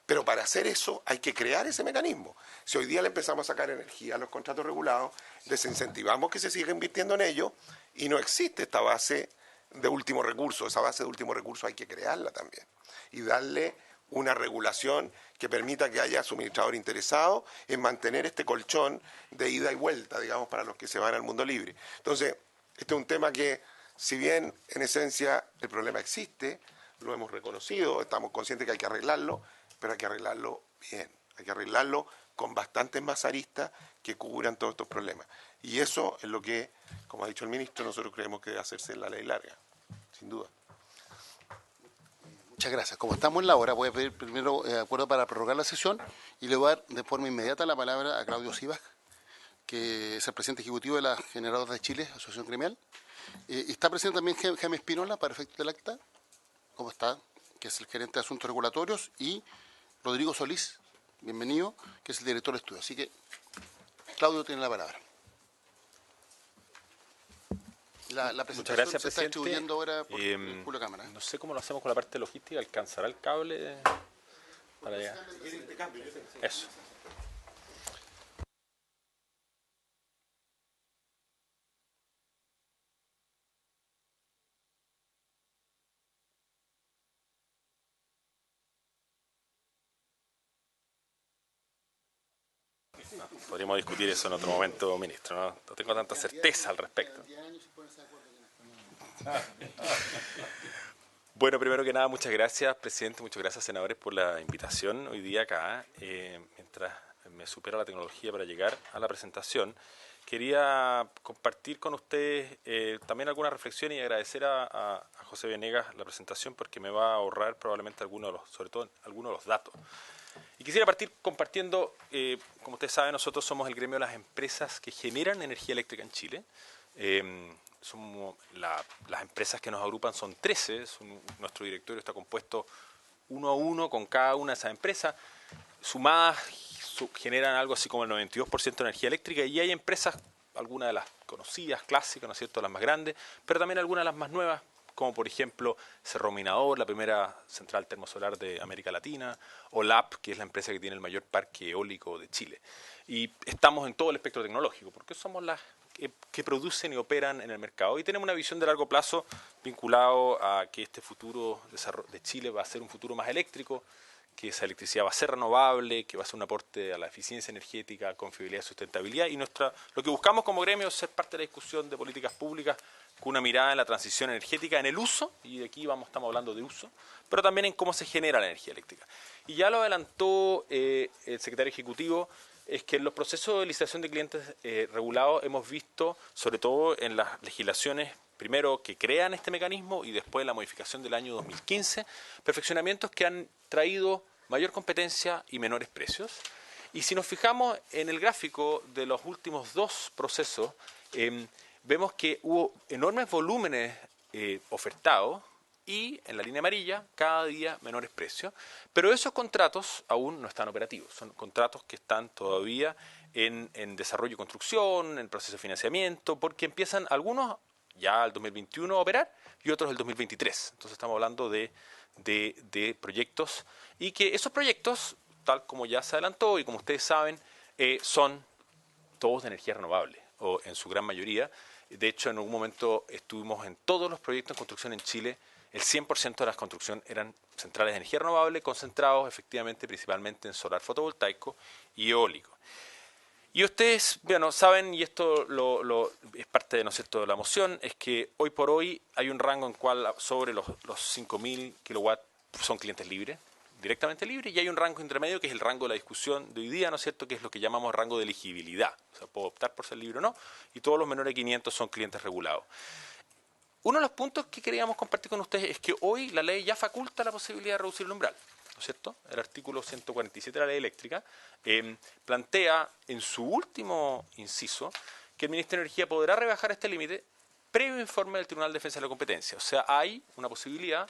Pero para hacer eso hay que crear ese mecanismo. Si hoy día le empezamos a sacar energía a los contratos regulados, desincentivamos que se siga invirtiendo en ello y no existe esta base de último recurso. Esa base de último recurso hay que crearla también y darle una regulación que permita que haya suministrador interesado en mantener este colchón de ida y vuelta, digamos, para los que se van al mundo libre. Entonces, este es un tema que, si bien en esencia el problema existe, lo hemos reconocido, estamos conscientes que hay que arreglarlo, pero hay que arreglarlo bien, hay que arreglarlo con bastantes más aristas que cubran todos estos problemas. Y eso es lo que, como ha dicho el ministro, nosotros creemos que debe hacerse en la ley larga, sin duda. Muchas gracias. Como estamos en la hora, voy a pedir primero acuerdo para prorrogar la sesión y le voy a dar de forma inmediata la palabra a Claudio Sivas, que es el presidente ejecutivo de la Generadora de Chile, Asociación Gremial. Y está presente también Jaime Espínola, para efectos del acta. ¿Cómo está? Que es el gerente de Asuntos Regulatorios. Y Rodrigo Solís, bienvenido, que es el director de estudio. Así que, Claudio tiene la palabra. La presentación Muchas gracias, se está presidente. distribuyendo ahora por Julio Cámara. No sé cómo lo hacemos con la parte logística. ¿Alcanzará el cable para llegar? Eso. No, podríamos discutir eso en otro momento, ministro. No tengo tanta certeza al respecto. Bueno, primero que nada, muchas gracias, presidente, muchas gracias, senadores, por la invitación hoy día acá. Mientras me supera la tecnología para llegar a la presentación, quería compartir con ustedes también alguna reflexión y agradecer a José Venegas la presentación porque me va a ahorrar probablemente sobre todo algunos de los datos. Y quisiera partir compartiendo, como ustedes saben, nosotros somos el gremio de las empresas que generan energía eléctrica en Chile. Somos las empresas que nos agrupan son 13, nuestro directorio está compuesto uno a uno con cada una de esas empresas, sumadas generan algo así como el 92% de energía eléctrica y hay empresas, algunas de las conocidas, clásicas, ¿no es cierto?, las más grandes, pero también algunas de las más nuevas, como por ejemplo Cerro Minador, la primera central termosolar de América Latina, o LAP, que es la empresa que tiene el mayor parque eólico de Chile. Y estamos en todo el espectro tecnológico, porque somos las que producen y operan en el mercado. Y tenemos una visión de largo plazo vinculado a que este futuro de Chile va a ser un futuro más eléctrico, que esa electricidad va a ser renovable, que va a ser un aporte a la eficiencia energética, confiabilidad y sustentabilidad. Y lo que buscamos como gremio es ser parte de la discusión de políticas públicas con una mirada en la transición energética, en el uso, y de aquí estamos hablando de uso, pero también en cómo se genera la energía eléctrica. Y ya lo adelantó el secretario ejecutivo, es que en los procesos de licitación de clientes regulados hemos visto, sobre todo en las legislaciones, primero que crean este mecanismo y después la modificación del año 2015, perfeccionamientos que han traído mayor competencia y menores precios. Y si nos fijamos en el gráfico de los últimos dos procesos, vemos que hubo enormes volúmenes ofertados y en la línea amarilla cada día menores precios, pero esos contratos aún no están operativos, son contratos que están todavía en desarrollo y construcción, en proceso de financiamiento, porque empiezan algunos ya al 2021 a operar y otros el 2023. Entonces estamos hablando de proyectos y que esos proyectos, tal como ya se adelantó y como ustedes saben, son todos de energía renovable o en su gran mayoría. De hecho, en algún momento estuvimos en todos los proyectos en construcción en Chile, el 100% de las construcciones eran centrales de energía renovable, concentrados efectivamente principalmente en solar fotovoltaico y eólico. Y ustedes, bueno, saben, y esto es parte de, ¿no es cierto?, de la moción, es que hoy por hoy hay un rango en cual sobre los 5.000 kilowatts son clientes libres, directamente libres, y hay un rango intermedio que es el rango de la discusión de hoy día, ¿no es cierto?, que es lo que llamamos rango de elegibilidad. O sea, puedo optar por ser libre o no, y todos los menores de 500 son clientes regulados. Uno de los puntos que queríamos compartir con ustedes es que hoy la ley ya faculta la posibilidad de reducir el umbral, ¿no es cierto? El artículo 147 de la ley eléctrica plantea en su último inciso que el Ministerio de Energía podrá rebajar este límite previo informe del Tribunal de Defensa de la Competencia. O sea, hay una posibilidad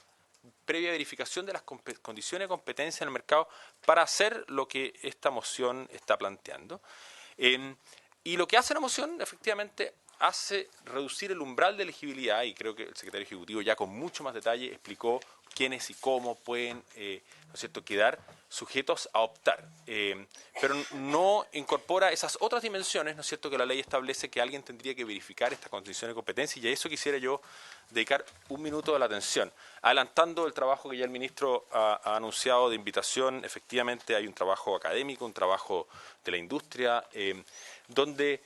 previa verificación de las condiciones de competencia en el mercado para hacer lo que esta moción está planteando. Y lo que hace la moción, efectivamente, hace reducir el umbral de elegibilidad, y creo que el secretario ejecutivo ya con mucho más detalle explicó quiénes y cómo pueden ¿no es cierto?, quedar sujetos a optar. Pero no incorpora esas otras dimensiones, ¿no es cierto?, que la ley establece que alguien tendría que verificar estas condiciones de competencia, y a eso quisiera yo dedicar un minuto de la atención. Adelantando el trabajo que ya el ministro ha anunciado de invitación, efectivamente hay un trabajo académico, un trabajo de la industria, donde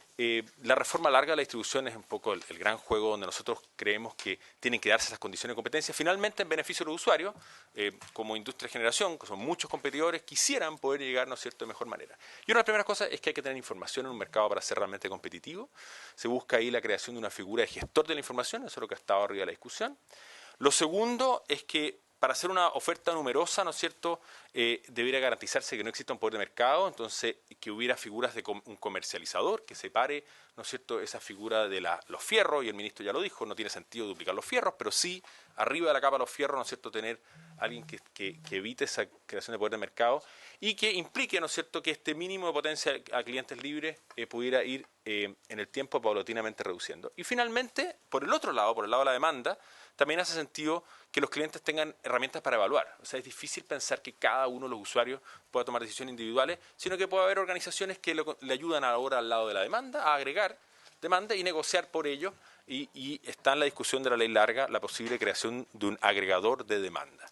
la reforma larga de la distribución es un poco el gran juego donde nosotros creemos que tienen que darse esas condiciones de competencia, finalmente en beneficio de los usuarios, como industria de generación, que son muchos competidores, quisieran poder llegar, ¿no es cierto?, de mejor manera. Y una de las primeras cosas es que hay que tener información en un mercado para ser realmente competitivo. Se busca ahí la creación de una figura de gestor de la información, eso es lo que ha estado arriba de la discusión. Lo segundo es que para hacer una oferta numerosa, ¿no es cierto?, debiera garantizarse que no exista un poder de mercado, entonces que hubiera figuras de un comercializador que separe, ¿no es cierto?, esa figura de los fierros, y el ministro ya lo dijo, no tiene sentido duplicar los fierros, pero sí, arriba de la capa de los fierros, ¿no es cierto?, tener alguien que evite esa creación de poder de mercado y que implique, ¿no es cierto?, que este mínimo de potencia a clientes libres pudiera ir en el tiempo paulatinamente reduciendo. Y finalmente, por el otro lado, por el lado de la demanda, también hace sentido que los clientes tengan herramientas para evaluar. O sea, es difícil pensar que cada uno de los usuarios pueda tomar decisiones individuales, sino que puede haber organizaciones que le ayudan ahora al lado de la demanda a agregar demanda y negociar por ello, y está en la discusión de la ley larga la posible creación de un agregador de demanda.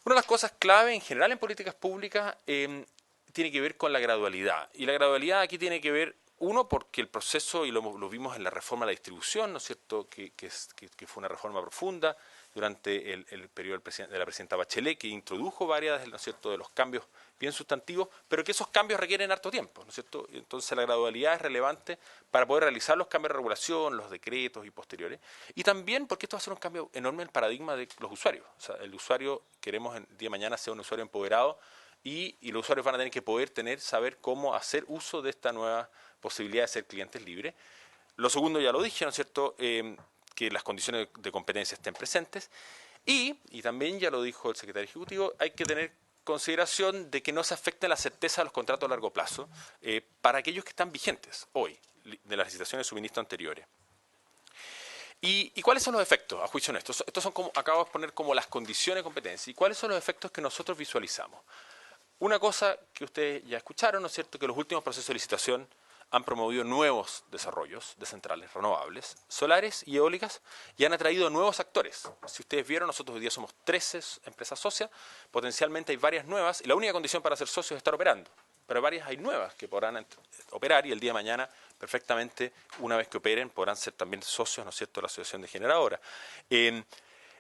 Una de las cosas clave en general en políticas públicas tiene que ver con la gradualidad. Y la gradualidad aquí tiene que ver, uno, porque el proceso, y lo vimos en la reforma de la distribución, ¿no es cierto?, que fue una reforma profunda durante el periodo de la presidenta Bachelet, que introdujo varias, ¿no es cierto?, de los cambios bien sustantivos, pero que esos cambios requieren harto tiempo, ¿no es cierto? Entonces la gradualidad es relevante para poder realizar los cambios de regulación, los decretos y posteriores, y también porque esto va a ser un cambio enorme en el paradigma de los usuarios. O sea, el usuario, queremos el día de mañana sea un usuario empoderado, y los usuarios van a tener que poder saber cómo hacer uso de esta nueva posibilidad de ser clientes libres. Lo segundo ya lo dije, ¿no es cierto?, que las condiciones de competencia estén presentes, y también ya lo dijo el secretario ejecutivo, hay que tener consideración de que no se afecte la certeza de los contratos a largo plazo para aquellos que están vigentes hoy de las licitaciones de suministro anteriores. ¿Y cuáles son los efectos, a juicio nuestro? Estos son, como acabo de exponer, como las condiciones de competencia. ¿Y cuáles son los efectos que nosotros visualizamos? Una cosa que ustedes ya escucharon, ¿no es cierto?, que los últimos procesos de licitación han promovido nuevos desarrollos de centrales renovables, solares y eólicas, y han atraído nuevos actores. Si ustedes vieron, nosotros hoy día somos 13 empresas socias, potencialmente hay varias nuevas, y la única condición para ser socios es estar operando, pero varias hay nuevas que podrán operar, y el día de mañana, perfectamente, una vez que operen, podrán ser también socios, ¿no es cierto?, de la Asociación de Generadoras.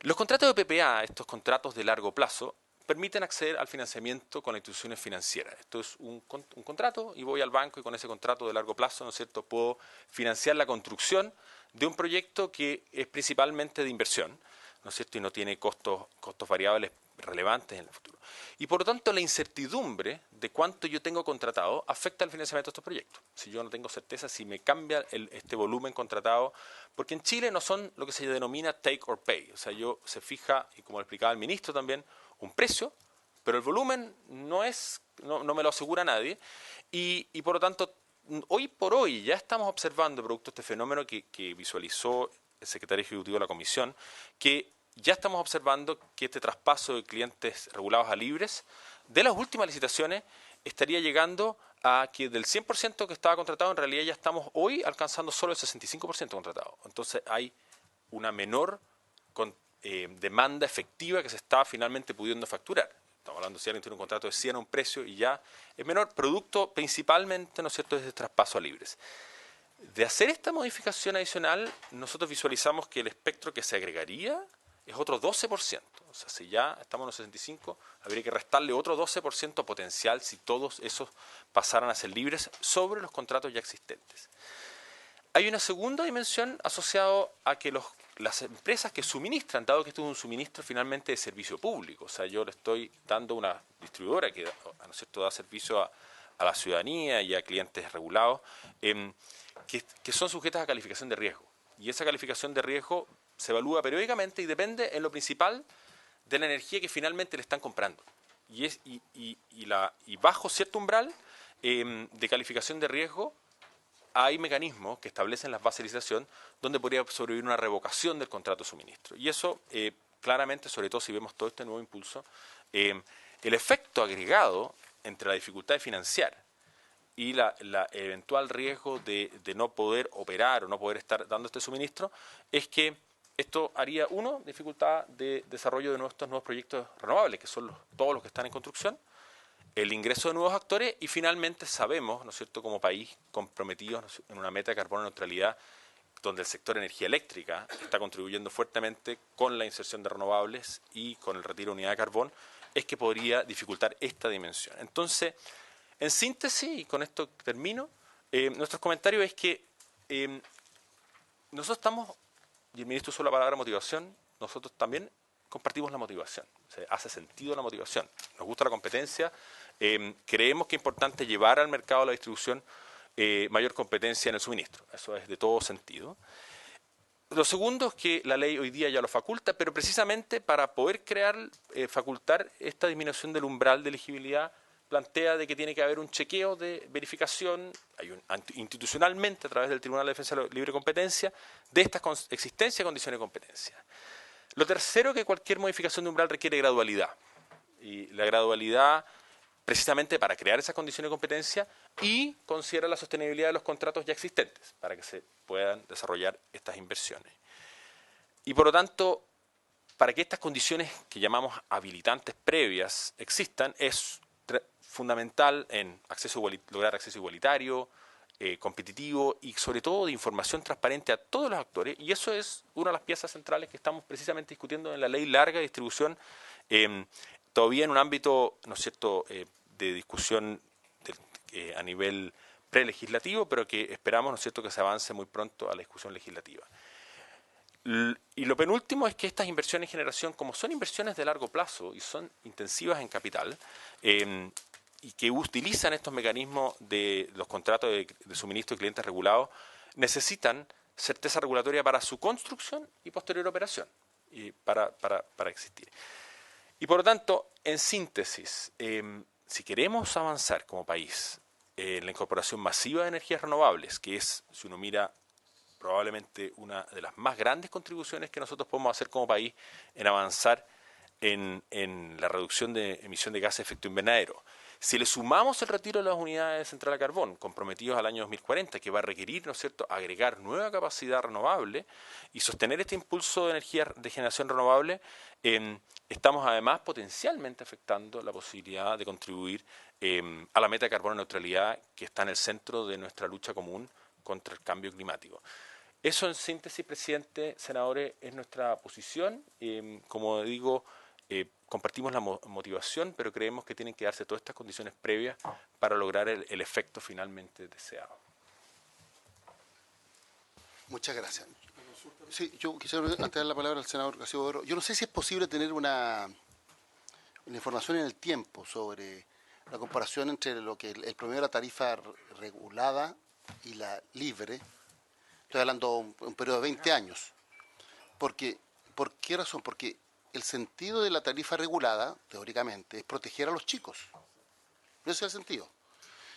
Los contratos de PPA, estos contratos de largo plazo, permiten acceder al financiamiento con las instituciones financieras. Esto es un contrato y voy al banco y con ese contrato de largo plazo, ¿no es cierto?, puedo financiar la construcción de un proyecto que es principalmente de inversión, ¿no es cierto?, y no tiene costos variables relevantes en el futuro. Y por lo tanto la incertidumbre de cuánto yo tengo contratado afecta el financiamiento de estos proyectos. Si yo no tengo certeza si me cambia este volumen contratado, porque en Chile no son lo que se denomina take or pay, o sea, se fija, y como lo explicaba el ministro también, un precio, pero el volumen no me lo asegura nadie, y por lo tanto, hoy por hoy ya estamos observando, producto de este fenómeno que visualizó el secretario ejecutivo de la Comisión, que ya estamos observando que este traspaso de clientes regulados a libres, de las últimas licitaciones, estaría llegando a que del 100% que estaba contratado, en realidad ya estamos hoy alcanzando solo el 65% contratado. Entonces hay una menor demanda efectiva que se está finalmente pudiendo facturar. Estamos hablando si alguien tiene un contrato de 100 a un precio y ya es menor, producto principalmente, ¿no es cierto?, de este traspaso a libres. De hacer esta modificación adicional, nosotros visualizamos que el espectro que se agregaría es otro 12%. O sea, si ya estamos en los 65, habría que restarle otro 12% potencial si todos esos pasaran a ser libres sobre los contratos ya existentes. Hay una segunda dimensión asociada a que las empresas que suministran, dado que esto es un suministro finalmente de servicio público, o sea, yo le estoy dando una distribuidora que, ¿no es cierto?, da servicio a la ciudadanía y a clientes regulados, que son sujetas a calificación de riesgo. Y esa calificación de riesgo se evalúa periódicamente y depende en lo principal de la energía que finalmente le están comprando. Y bajo cierto umbral de calificación de riesgo, hay mecanismos que establecen las bases de licitación donde podría sobrevivir una revocación del contrato de suministro. Y eso, claramente, sobre todo si vemos todo este nuevo impulso, el efecto agregado entre la dificultad de financiar y la eventual riesgo de no poder operar o no poder estar dando este suministro, es que esto haría, dificultad de desarrollo de estos nuevos proyectos renovables, que son todos los que están en construcción, el ingreso de nuevos actores y finalmente sabemos, ¿no es cierto?, como país comprometidos en una meta de carbono neutralidad, donde el sector energía eléctrica está contribuyendo fuertemente con la inserción de renovables y con el retiro de unidad de carbón, es que podría dificultar esta dimensión. Entonces, en síntesis, y con esto termino, nuestro comentario es que nosotros estamos, y el ministro usó la palabra motivación, nosotros también compartimos la motivación, o sea, hace sentido la motivación, nos gusta la competencia, creemos que es importante llevar al mercado de la distribución mayor competencia en el suministro, eso es de todo sentido. Lo segundo es que la ley hoy día ya lo faculta, pero precisamente para poder facultar esta disminución del umbral de elegibilidad, plantea de que tiene que haber un chequeo de verificación institucionalmente a través del Tribunal de Defensa de la Libre Competencia de esta existencia de condiciones de competencia. Lo tercero, que cualquier modificación de umbral requiere gradualidad. Y la gradualidad, precisamente para crear esas condiciones de competencia y considera la sostenibilidad de los contratos ya existentes para que se puedan desarrollar estas inversiones. Y por lo tanto, para que estas condiciones que llamamos habilitantes previas existan, es fundamental en lograr acceso igualitario, competitivo y sobre todo de información transparente a todos los actores, y eso es una de las piezas centrales que estamos precisamente discutiendo en la ley larga de distribución, todavía en un ámbito, ¿no es cierto?, de discusión a nivel prelegislativo, pero que esperamos, ¿no es cierto?, que se avance muy pronto a la discusión legislativa. Y lo penúltimo es que estas inversiones en generación, como son inversiones de largo plazo y son intensivas en capital, y que utilizan estos mecanismos de los contratos de suministro de clientes regulados, necesitan certeza regulatoria para su construcción y posterior operación, y para existir. Y por lo tanto, en síntesis, si queremos avanzar como país en la incorporación masiva de energías renovables, que es, si uno mira, probablemente una de las más grandes contribuciones que nosotros podemos hacer como país en avanzar en la reducción de emisión de gases de efecto invernadero. Si le sumamos el retiro de las unidades de central a carbón, comprometidos al año 2040, que va a requerir, ¿no es cierto?, agregar nueva capacidad renovable y sostener este impulso de energía de generación renovable, estamos además potencialmente afectando la posibilidad de contribuir a la meta de carbono neutralidad que está en el centro de nuestra lucha común contra el cambio climático. Eso, en síntesis, presidente, senadores, es nuestra posición. Como digo, compartimos la motivación, pero creemos que tienen que darse todas estas condiciones previas para lograr el efecto finalmente deseado. Muchas gracias. Sí, yo quisiera antes de dar la palabra al senador García Huidobro. Yo no sé si es posible tener una información en el tiempo sobre la comparación entre lo que el promedio de la tarifa regulada y la libre. Estoy hablando de un periodo de 20 años. ¿Por qué razón? Porque el sentido de la tarifa regulada, teóricamente, es proteger a los chicos. Ese es el sentido.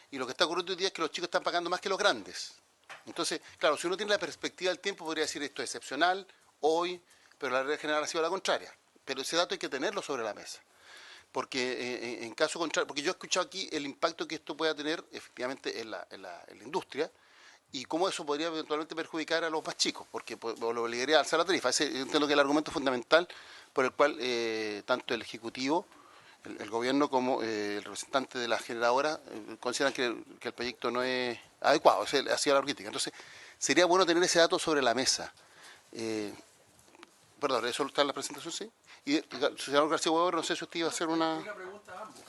Y lo que está ocurriendo hoy día es que los chicos están pagando más que los grandes. Entonces, claro, si uno tiene la perspectiva del tiempo, podría decir esto es excepcional, hoy, pero la regla general ha sido la contraria. Pero ese dato hay que tenerlo sobre la mesa. Porque en caso contrario, porque yo he escuchado aquí el impacto que esto pueda tener efectivamente en la industria, y cómo eso podría eventualmente perjudicar a los más chicos, porque lo obligaría a alzar la tarifa. Ese entiendo que es el argumento fundamental por el cual tanto el Ejecutivo, el Gobierno, como el representante de la generadora consideran que el proyecto no es adecuado, ha sido la crítica. Entonces, sería bueno tener ese dato sobre la mesa. Perdón, ¿eso está en la presentación? Sí. Y, señor García Huidobro, no sé si usted iba a hacer una... Una pregunta a ambos.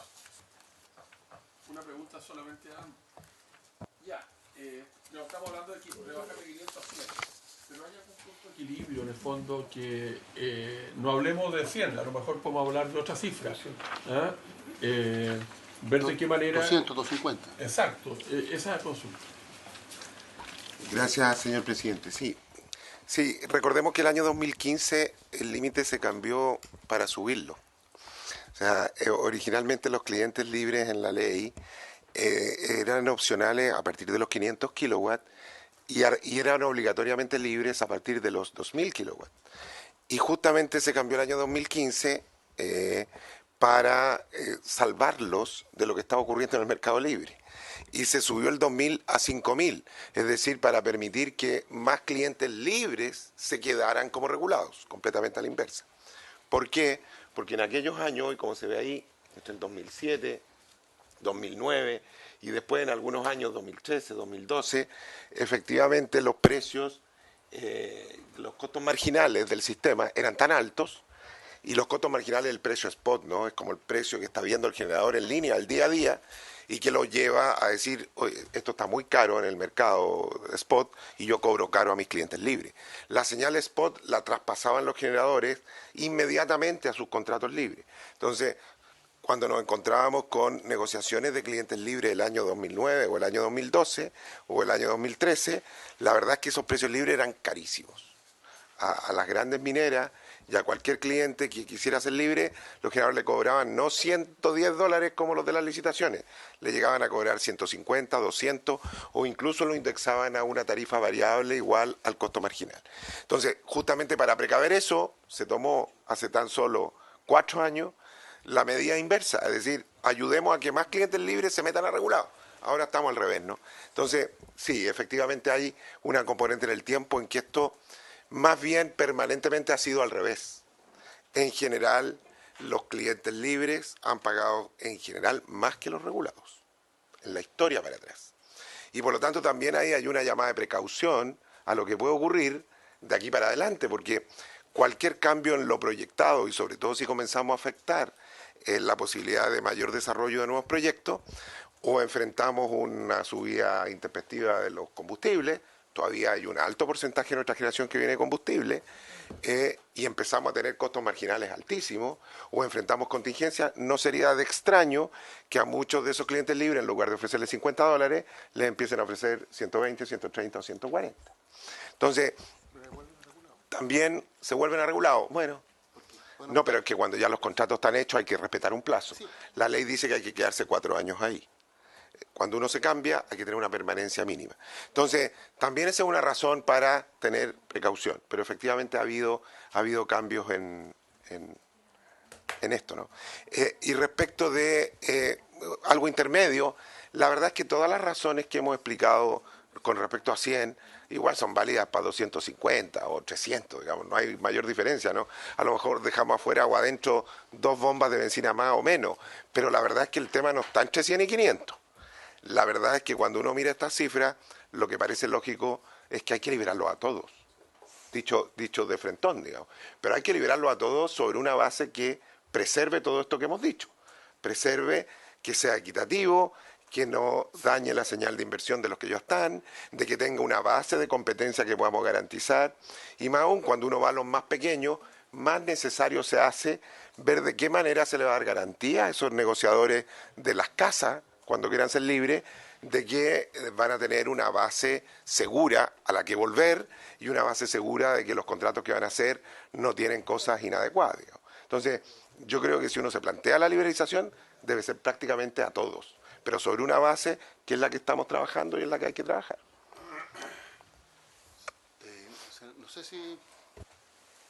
Una pregunta solamente a ambos. Ya. No, estamos hablando de rebajar de 500 a 100, pero hay algún punto de equilibrio en el fondo que no hablemos de 100, a lo mejor podemos hablar de otra cifra. ¿Ah? Ver de qué manera... 200, 250. Exacto, esa es la consulta. Gracias, señor presidente. Sí, recordemos que el año 2015 el límite se cambió para subirlo. O sea, originalmente los clientes libres en la ley eran opcionales a partir de los 500 kilowatts y eran obligatoriamente libres a partir de los 2000 kilowatts. Y justamente se cambió el año 2015 para salvarlos de lo que estaba ocurriendo en el mercado libre. Y se subió el 2000 a 5000, es decir, para permitir que más clientes libres se quedaran como regulados, completamente a la inversa. ¿Por qué? Porque en aquellos años, y como se ve ahí, entre el 2007, 2009 y después en algunos años, 2013, 2012, efectivamente los precios, los costos marginales del sistema eran tan altos, y los costos marginales del precio spot, ¿no? Es como el precio que está viendo el generador en línea al día a día y que lo lleva a decir, oye, esto está muy caro en el mercado spot y yo cobro caro a mis clientes libres. La señal spot la traspasaban los generadores inmediatamente a sus contratos libres. Entonces, cuando nos encontrábamos con negociaciones de clientes libres el año 2009 o el año 2012 o el año 2013, la verdad es que esos precios libres eran carísimos. A las grandes mineras y a cualquier cliente que quisiera ser libre, los generadores le cobraban no $110 como los de las licitaciones, le llegaban a cobrar 150, 200 o incluso lo indexaban a una tarifa variable igual al costo marginal. Entonces, justamente para precaver eso, se tomó hace tan solo 4 años la medida inversa, es decir, ayudemos a que más clientes libres se metan a regulado. Ahora estamos al revés, ¿no? Entonces, sí, efectivamente hay una componente en el tiempo en que esto más bien permanentemente ha sido al revés. En general, los clientes libres han pagado en general más que los regulados, en la historia para atrás. Y por lo tanto también ahí hay una llamada de precaución a lo que puede ocurrir de aquí para adelante, porque cualquier cambio en lo proyectado, y sobre todo si comenzamos a afectar la posibilidad de mayor desarrollo de nuevos proyectos, o enfrentamos una subida intempestiva de los combustibles, todavía hay un alto porcentaje de nuestra generación que viene de combustible, y empezamos a tener costos marginales altísimos, o enfrentamos contingencias, no sería de extraño que a muchos de esos clientes libres, en lugar de ofrecerles $50, les empiecen a ofrecer 120, 130 o 140. Entonces, también se vuelven a regulados. Bueno, no, pero es que cuando ya los contratos están hechos hay que respetar un plazo. La ley dice que hay que quedarse 4 años ahí. Cuando uno se cambia, hay que tener una permanencia mínima. Entonces, también esa es una razón para tener precaución, pero efectivamente ha habido cambios en esto, ¿no? Y respecto de algo intermedio. La verdad es que todas las razones que hemos explicado con respecto a 100 igual son válidas para 250 o 300, digamos, no hay mayor diferencia, ¿no? A lo mejor dejamos afuera o adentro 2 bombas de benzina más o menos, pero la verdad es que el tema no está entre 100 y 500. La verdad es que cuando uno mira estas cifras, lo que parece lógico es que hay que liberarlo a todos. Dicho de frentón, digamos. Pero hay que liberarlo a todos sobre una base que preserve todo esto que hemos dicho. Preserve, que sea equitativo, que no dañe la señal de inversión de los que ya están, de que tenga una base de competencia que podamos garantizar. Y más aún, cuando uno va a los más pequeños, más necesario se hace ver de qué manera se le va a dar garantía a esos negociadores de las casas, cuando quieran ser libres, de que van a tener una base segura a la que volver y una base segura de que los contratos que van a hacer no tienen cosas inadecuadas, digamos. Entonces, yo creo que si uno se plantea la liberalización, debe ser prácticamente a todos, pero sobre una base que es la que estamos trabajando y es la que hay que trabajar. No sé si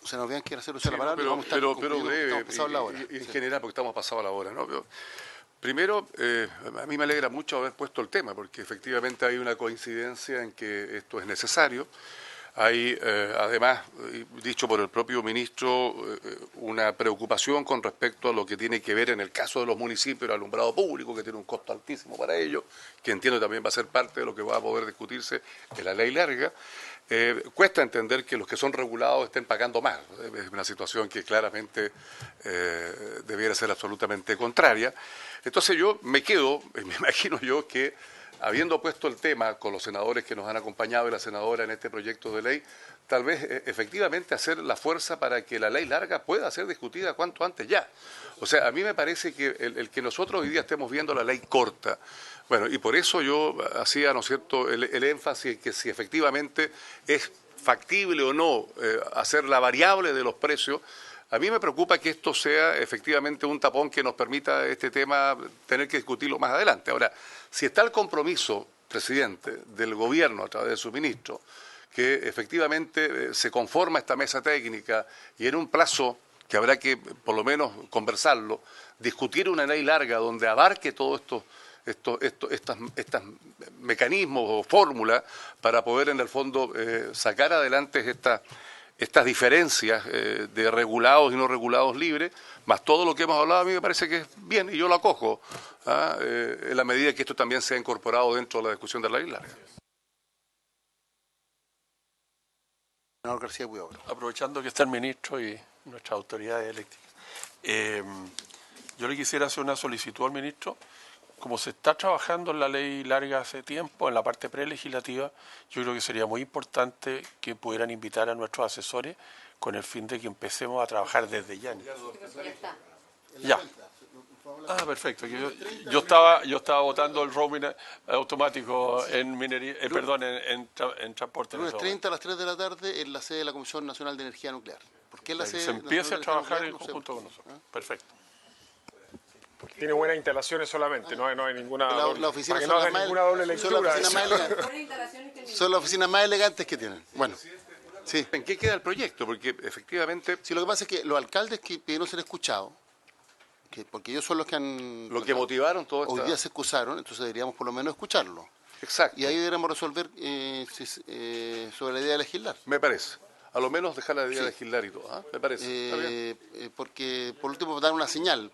se nos quiere hacer usar la palabra. Pero breve, en general, porque estamos pasados a la hora, ¿no? Primero, a mí me alegra mucho haber puesto el tema, porque efectivamente hay una coincidencia en que esto es necesario. Hay, además, dicho por el propio ministro, una preocupación con respecto a lo que tiene que ver en el caso de los municipios, el alumbrado público, que tiene un costo altísimo para ellos, que entiendo también va a ser parte de lo que va a poder discutirse en la ley larga. Cuesta entender que los que son regulados estén pagando más. Es una situación que claramente debiera ser absolutamente contraria. Entonces yo me imagino yo que habiendo puesto el tema con los senadores que nos han acompañado y la senadora en este proyecto de ley, tal vez efectivamente hacer la fuerza para que la ley larga pueda ser discutida cuanto antes ya. O sea, a mí me parece que el que nosotros hoy día estemos viendo la ley corta, bueno, y por eso yo hacía, ¿no es cierto?, el énfasis en que si efectivamente es factible o no hacer la variable de los precios. A mí me preocupa que esto sea efectivamente un tapón que nos permita este tema tener que discutirlo más adelante. Ahora, si está el compromiso, presidente, del gobierno a través de su ministro, que efectivamente se conforma esta mesa técnica y en un plazo que habrá que por lo menos conversarlo, discutir una ley larga donde abarque todos estos mecanismos o fórmulas para poder en el fondo sacar adelante estas diferencias de regulados y no regulados libres, más todo lo que hemos hablado, a mí me parece que es bien y yo lo acojo, en la medida que esto también sea incorporado dentro de la discusión de la ley larga. García Huidobro. Aprovechando que está el ministro y nuestras autoridades eléctricas, yo le quisiera hacer una solicitud al ministro. Como se está trabajando en la ley larga hace tiempo, en la parte prelegislativa, yo creo que sería muy importante que pudieran invitar a nuestros asesores con el fin de que empecemos a trabajar desde ya. Ya. Ah, perfecto. Yo estaba votando el roaming automático en minería, en transporte. Lunes 30 a las 3 de la tarde en la sede de la Comisión Nacional de Energía Nuclear. ¿Por qué la sede se empiece a trabajar en no conjunto con nosotros. Perfecto. Tiene buenas instalaciones solamente, no hay ninguna la oficina para que no haga ninguna doble lectura. Son las oficinas más elegantes que tienen. Bueno, sí. ¿En qué queda el proyecto? Porque efectivamente... Sí, lo que pasa es que los alcaldes que pidieron ser escuchados, porque ellos son los que han... Lo que motivaron todo esto. Hoy día se excusaron, entonces deberíamos por lo menos escucharlo. Exacto. Y ahí deberíamos resolver sobre la idea de legislar. Me parece. A lo menos dejar la idea de legislar y todo. Me parece. Está bien. Porque por último dar una señal.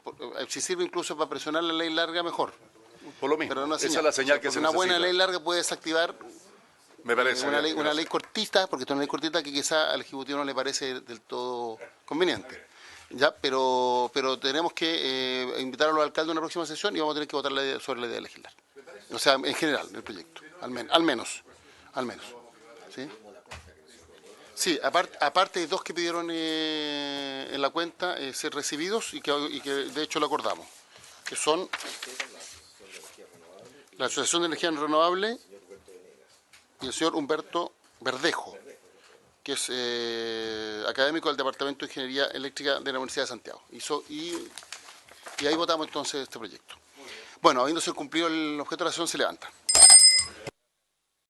Si sirve incluso para presionar la ley larga, mejor. Por lo mismo. Pero esa es la señal que se necesita. Una buena ley larga puede desactivar me parece, una ley cortita, porque es una ley cortita que quizá al Ejecutivo no le parece del todo conveniente. Ya, pero tenemos que invitar a los alcaldes a una próxima sesión y vamos a tener que votar sobre la idea de legislar. O sea, en general, el proyecto. Al menos. ¿Sí? Sí, aparte hay 2 que pidieron en la cuenta ser recibidos y que de hecho lo acordamos, que son la Asociación de Energía Renovable y el señor Humberto Verdejo, que es académico del Departamento de Ingeniería Eléctrica de la Universidad de Santiago. Y ahí votamos entonces este proyecto. Bueno, habiéndose cumplido el objeto de la sesión, se levanta.